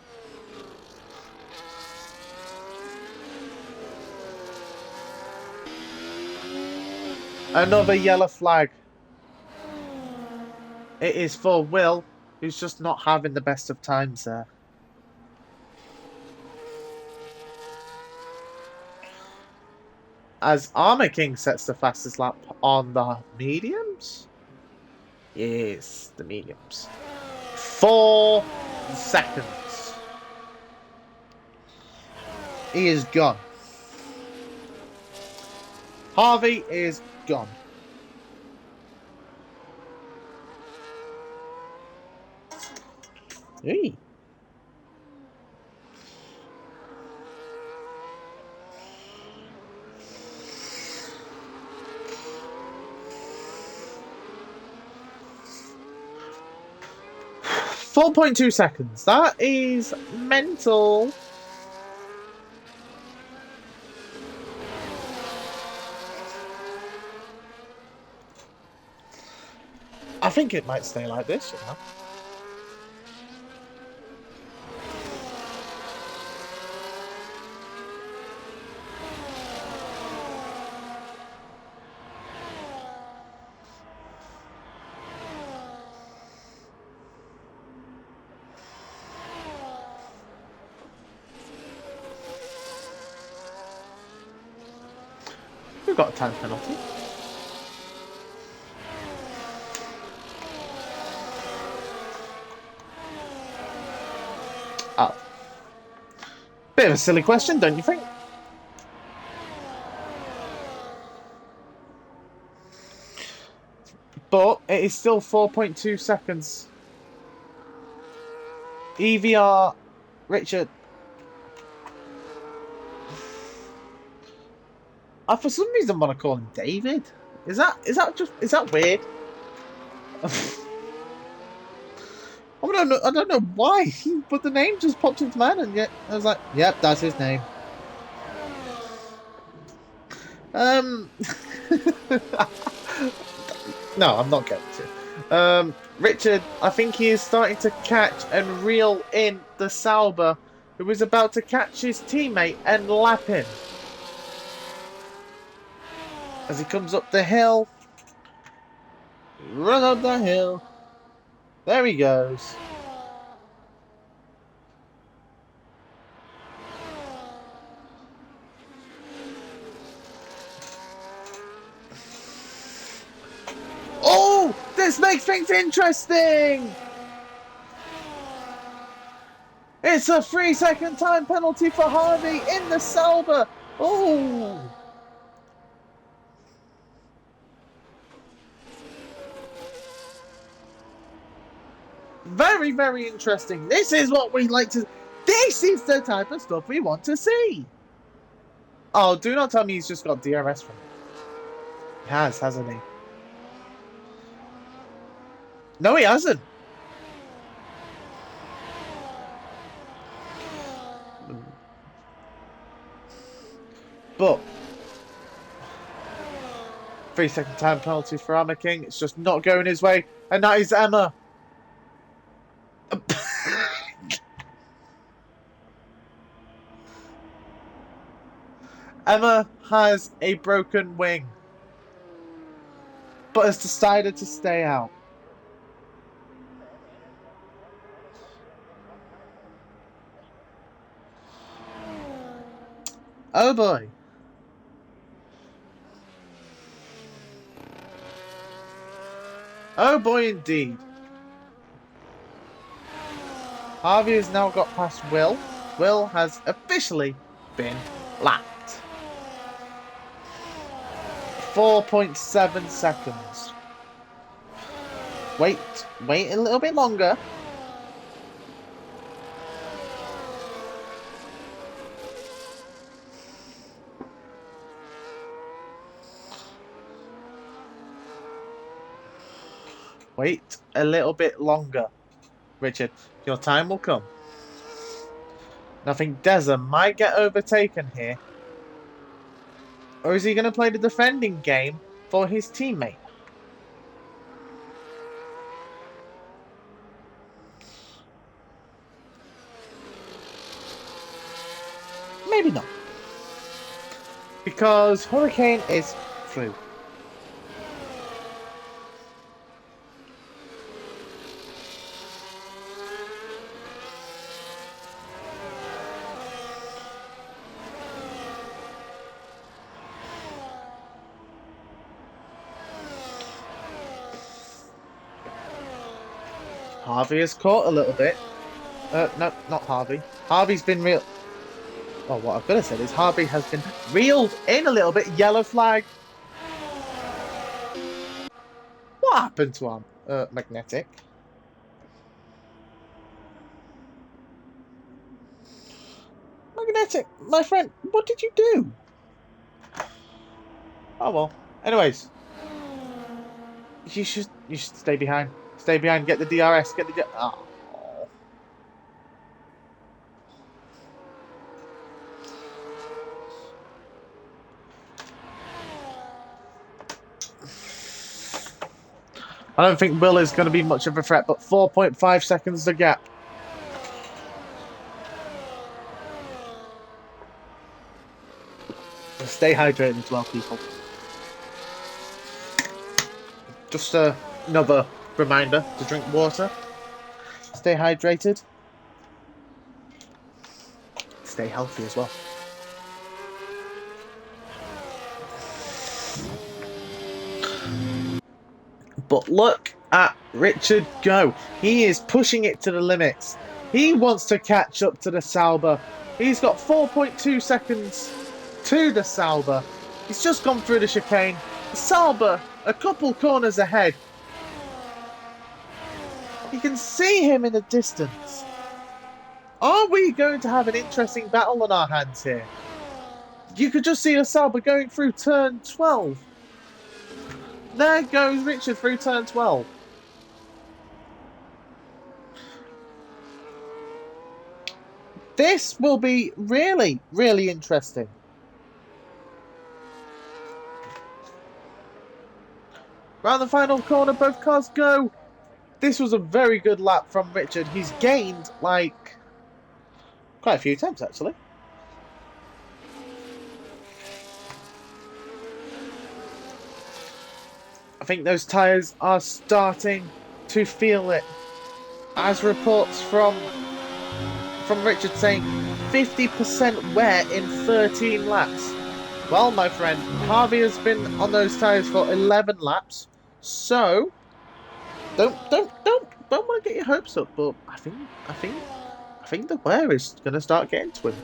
Another yellow flag. It is for Will, who's just not having the best of times there. As Armour King sets the fastest lap on the mediums? Yes, the mediums. 4 seconds. He is gone. Harvey is gone. Hey. .2 seconds. That is mental. I think it might stay like this, you know. We've got a time penalty. Oh. Bit of a silly question, don't you think? But it is still 4.2 seconds. EVR, Richard. I for some reason want to call him David. Is that weird? I don't know why, but the name just popped into my head, and yet I was like, "Yep, that's his name." No, I'm not going to. Richard, I think he is starting to catch and reel in the Sauber, who is about to catch his teammate and lap him. As he comes up the hill. Run up the hill. There he goes. Oh, this makes things interesting. It's a 3-second time penalty for Harvey in the Sauber. Oh. Very, very interesting. This is what we like to... This is the type of stuff we want to see. Oh, do not tell me he's just got DRS from it. He has, hasn't he? No, he hasn't. But 3-second time penalty for Emma King. It's just not going his way. And that is Emma. Emma has a broken wing, but has decided to stay out. Oh boy. Oh boy indeed. Harvey has now got past Will. Will has officially been lapped. 4.7 seconds. Wait a little bit longer. Wait a little bit longer. Richard, your time will come. And I think Deza might get overtaken here. Or is he going to play the defending game for his teammate? Maybe not. Because Hurricane is through. Harvey has caught a little bit. No, not Harvey. Harvey's been real... Well, what I've got to say is Harvey has been reeled in a little bit. Yellow flag. What happened to him? Magnetic. Magnetic, my friend, what did you do? Oh well. Anyways. You should stay behind. Stay behind, get the DRS, get the... Oh. I don't think Will is going to be much of a threat, but 4.5 seconds the gap. Stay hydrated as well, people. Just another reminder to drink water. Stay hydrated. Stay healthy as well. But look at Richard go. He is pushing it to the limits. He wants to catch up to the Sauber. He's got 4.2 seconds to the Sauber. He's just gone through the chicane. The Sauber, a couple corners ahead. You can see him in the distance. Are we going to have an interesting battle on our hands here? You could just see the Sauber going through turn 12. There goes Richard through turn 12. This will be really, really interesting. Round the final corner, both cars go. This was a very good lap from Richard. He's gained, like, quite a few attempts, actually. I think those tyres are starting to feel it. As reports from Richard saying 50% wear in 13 laps. Well, my friend, Harvey has been on those tyres for 11 laps, so don't want to get your hopes up. But I think the wear is going to start getting to him.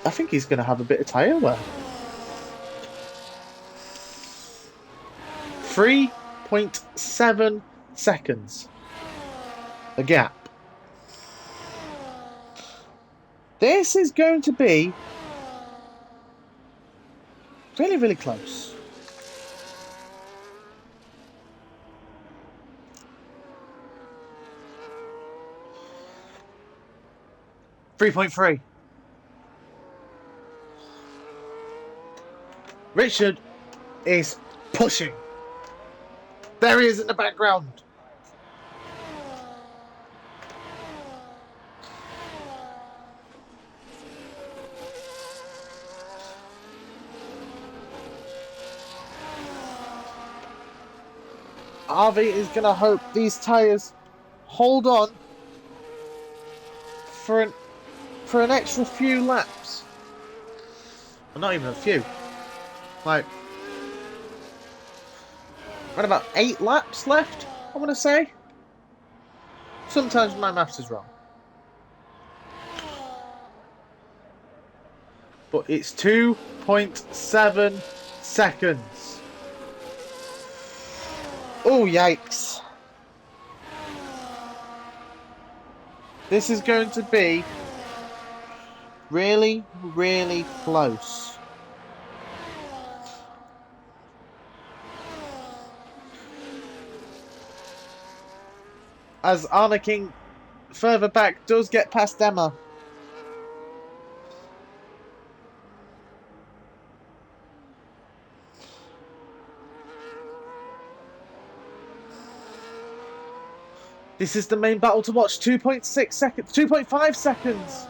I think he's going to have a bit of tyre wear. 3.7 seconds. The gap. This is going to be really, really close. .3. Richard is pushing. There he is in the background. Harvey is going to hope these tyres hold on for an extra few laps. Well, not even a few. Like, around about 8 laps left, I want to say. Sometimes my maths is wrong. But it's 2.7 seconds. Oh, yikes. This is going to be really, really close. As Anna King further back does get past Emma. This is the main battle to watch. 2.6 seconds. 2.5 seconds.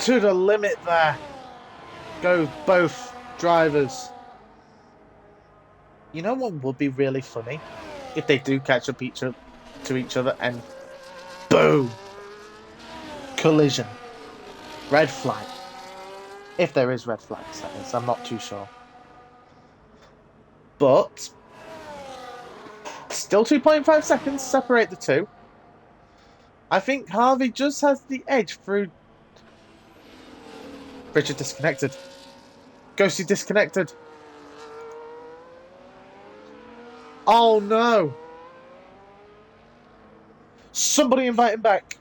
To the limit there go both drivers. You know what would be really funny? If they do catch up to each other and boom! Collision. Red flag. If there is red flags, that is. I'm not too sure. But still 2.5 seconds separate the two. I think Harvey just has the edge through. Richard disconnected. Ghosty disconnected. Oh no! Somebody invite him back.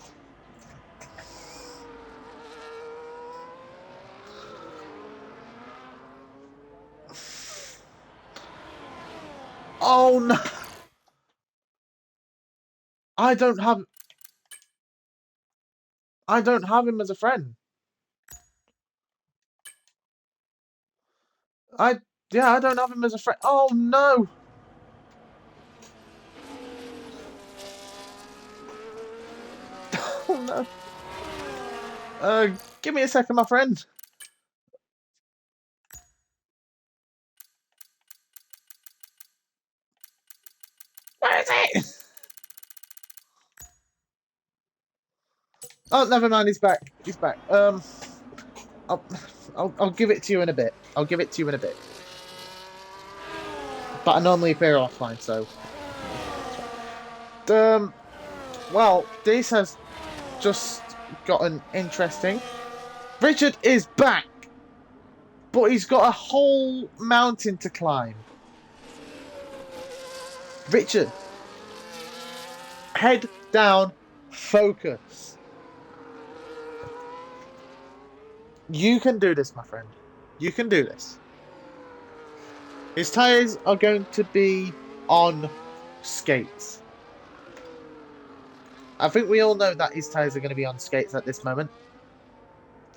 Oh no! I don't have him as a friend. I don't have him as a friend. Oh no! no. Give me a second, my friend. Where is it? Oh, never mind. He's back. He's back. I'll, I'll give it to you in a bit. I'll give it to you in a bit. But I normally appear offline, so. Well, this has just gotten interesting. Richard is back, but he's got a whole mountain to climb. Richard, head down, focus. You can do this, my friend. You can do this. His tyres are going to be on skates. I think we all know that his tyres are going to be on skates at this moment.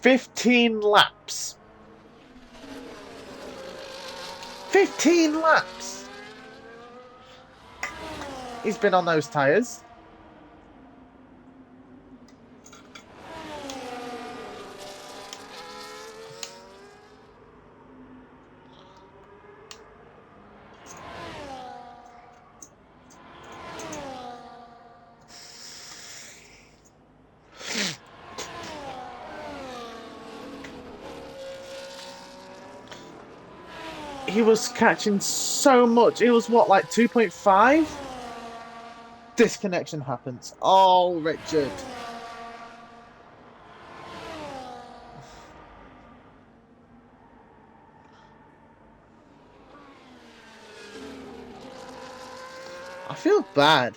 15 laps. 15 laps. He's been on those tyres. He was catching so much. It was what, like 2.5? Disconnection happens. Oh, Richard. I feel bad.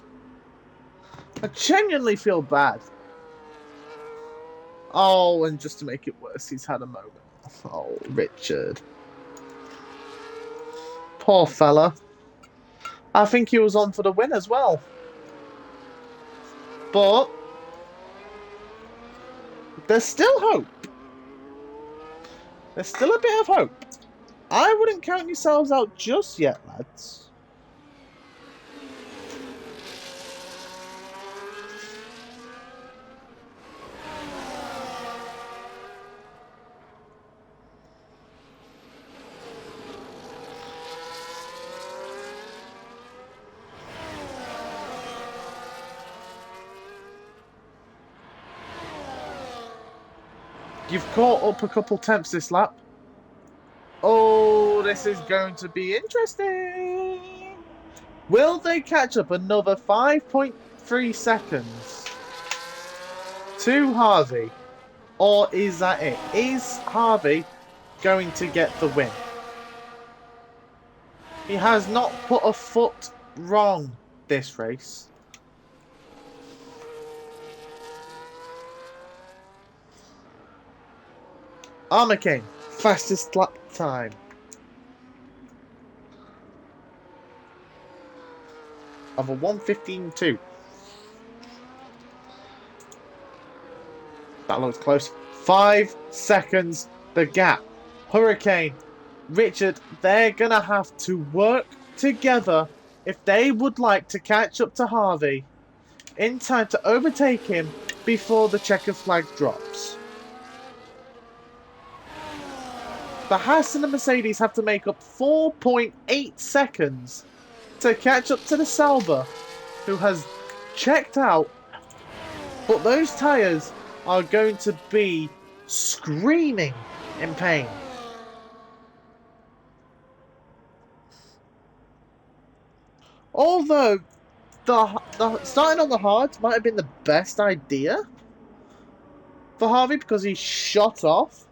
I genuinely feel bad. Oh, and just to make it worse, he's had a moment. Oh, Richard. Poor fella. I think he was on for the win as well. But there's still hope. There's still a bit of hope. I wouldn't count yourselves out just yet, lads. You've caught up a couple temps this lap. Oh, this is going to be interesting. Will they catch up another 5.3 seconds to Harvey? Or is that it? Is Harvey going to get the win? He has not put a foot wrong this race. Armour King, fastest lap time. Of a 1:15.2. That looks close. 5 seconds the gap. Hurricane, Richard, they're going to have to work together if they would like to catch up to Harvey in time to overtake him before the checker flag drops. The Haas and the Mercedes have to make up 4.8 seconds to catch up to the Sauber, who has checked out. But those tyres are going to be screaming in pain. Although the starting on the hards might have been the best idea for Harvey because he shot off.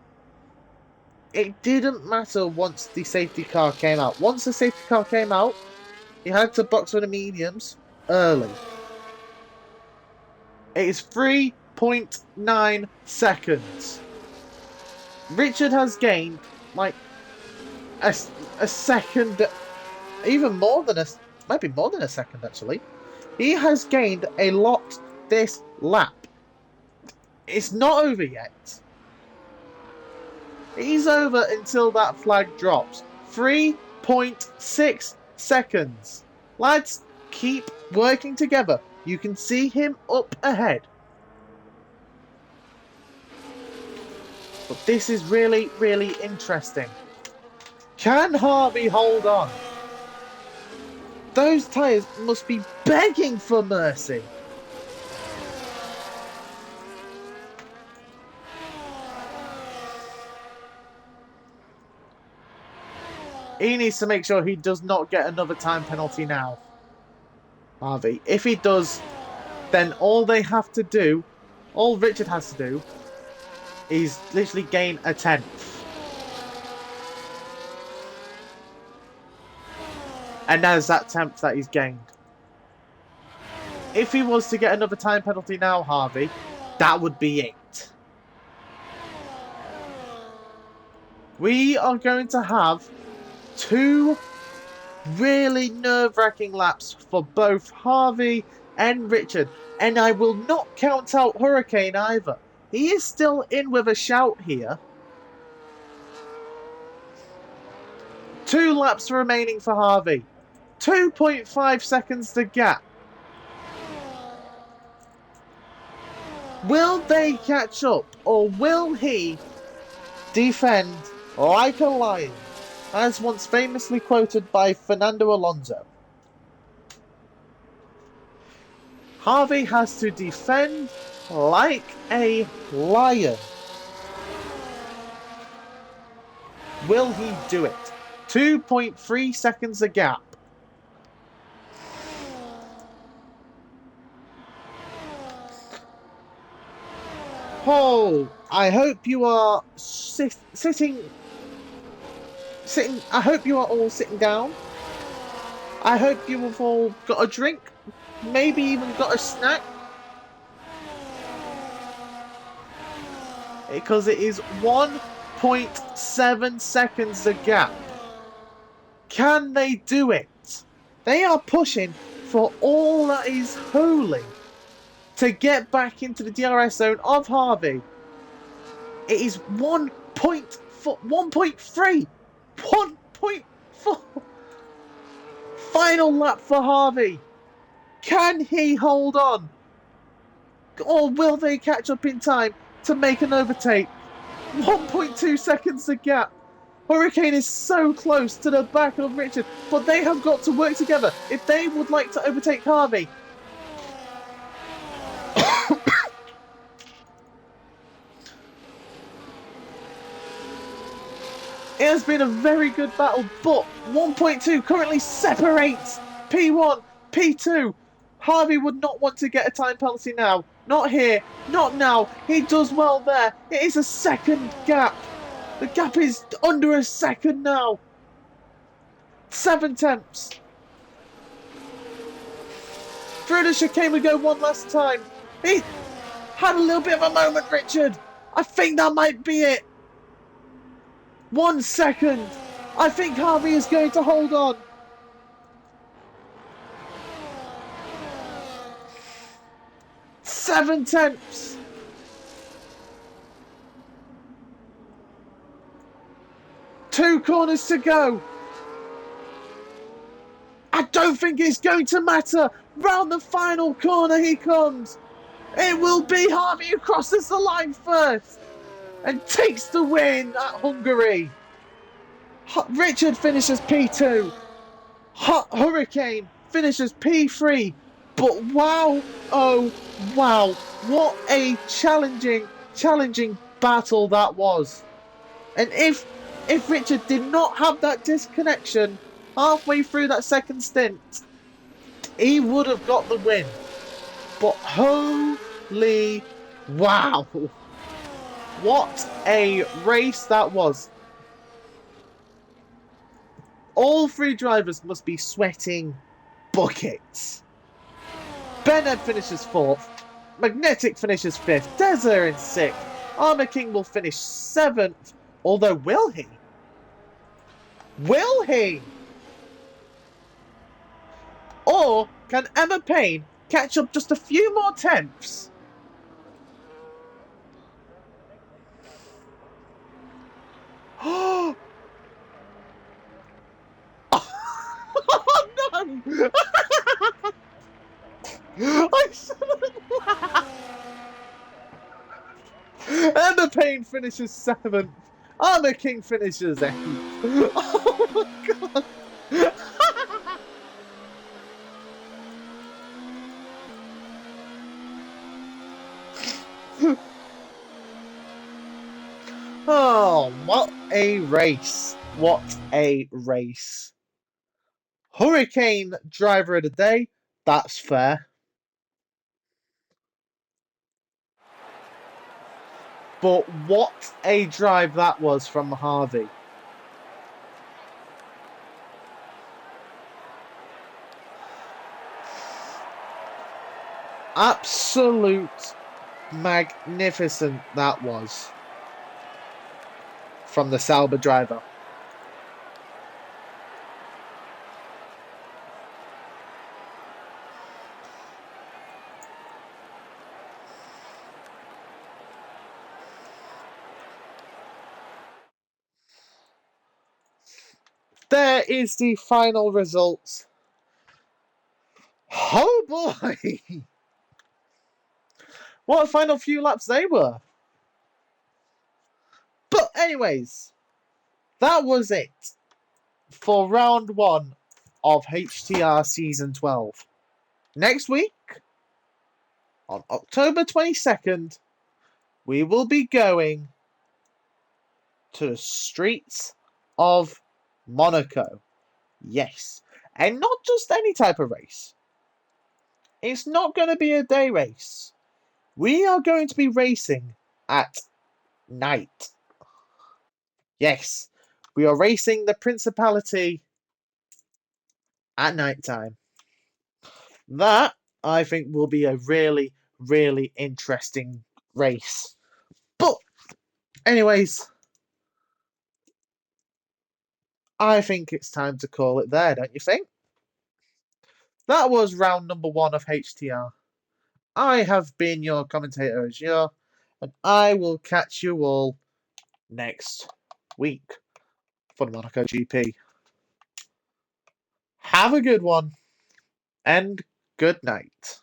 It didn't matter once the safety car came out. Once the safety car came out, he had to box for the mediums early. It is 3.9 seconds. Richard has gained like a second, even more than a, maybe more than a second actually. He has gained a lot this lap. It's not over yet. He's over until that flag drops. 3.6 seconds. Lads, keep working together. You can see him up ahead. But this is really, really interesting. Can Harvey hold on? Those tyres must be begging for mercy. He needs to make sure he does not get another time penalty now. Harvey. If he does, then all they have to do, all Richard has to do, is literally gain a 10th. And there's that 10th that he's gained. If he was to get another time penalty now, Harvey, that would be it. We are going to have 2 really nerve-wracking laps for both Harvey and Richard. And I will not count out Hurricane either. He is still in with a shout here. 2 laps remaining for Harvey. 2.5 seconds to gap. Will they catch up, or will he defend like a lion, as once famously quoted by Fernando Alonso? Harvey has to defend like a lion. Will he do it? 2.3 seconds a gap. Oh, I hope you are sitting. I hope you are all sitting down. I hope you have all got a drink. Maybe even got a snack. Because it is 1.7 seconds a gap. Can they do it? They are pushing for all that is holy to get back into the DRS zone of Harvey. It is 1.4, 1.3, 1.4. Final lap for Harvey. Can he hold on? Or will they catch up in time to make an overtake? 1.2 seconds the gap. Hurricane is so close to the back of Richard, but they have got to work together if they would like to overtake Harvey. It has been a very good battle, but 1.2 currently separates P1, P2. Harvey would not want to get a time penalty now. Not here, not now. He does well there. It is a second gap. The gap is under a second now. 7 tenths. Through the chicane we go one last time. He had a little bit of a moment, Richard. I think that might be it. 1 second. I think Harvey is going to hold on. Seven tenths. Two corners to go. I don't think it's going to matter. Round the final corner he comes. It will be Harvey who crosses the line first and takes the win at Hungary. Richard finishes P2. Hurricane finishes P3. But wow, oh wow, what a challenging battle that was. And if Richard did not have that disconnection halfway through that second stint, he would have got the win. But holy wow, what a race that was. All 3 drivers must be sweating buckets. Bennett finishes 4th. Magnetic finishes 5th. Deza in 6th. Armour King will finish 7th. Although, will he? Will he? Or can Emma Payne catch up just a few more tenths? Oh no! I shouldn't laugh. Emma Payne finishes 7th. Armor King finishes 8th. Oh my god. Oh, what a race. What a race. Hurricane driver of the day. That's fair. But what a drive that was from Harvey. Absolute magnificent that was from the Sauber driver. There is the final results. Oh boy! What a final few laps they were. But anyways, that was it for round 1 of HTR Season 12. Next week, on October 22nd, we will be going to the streets of Monaco. Yes, and not just any type of race. It's not going to be a day race. We are going to be racing at night. Yes, we are racing the Principality at night time. That, I think, will be a really, really interesting race. But, anyways, I think it's time to call it there, don't you think? That was round number 1 of HTR. I have been your commentator as you, and I will catch you all next week for the Monaco GP. Have a good one, and good night.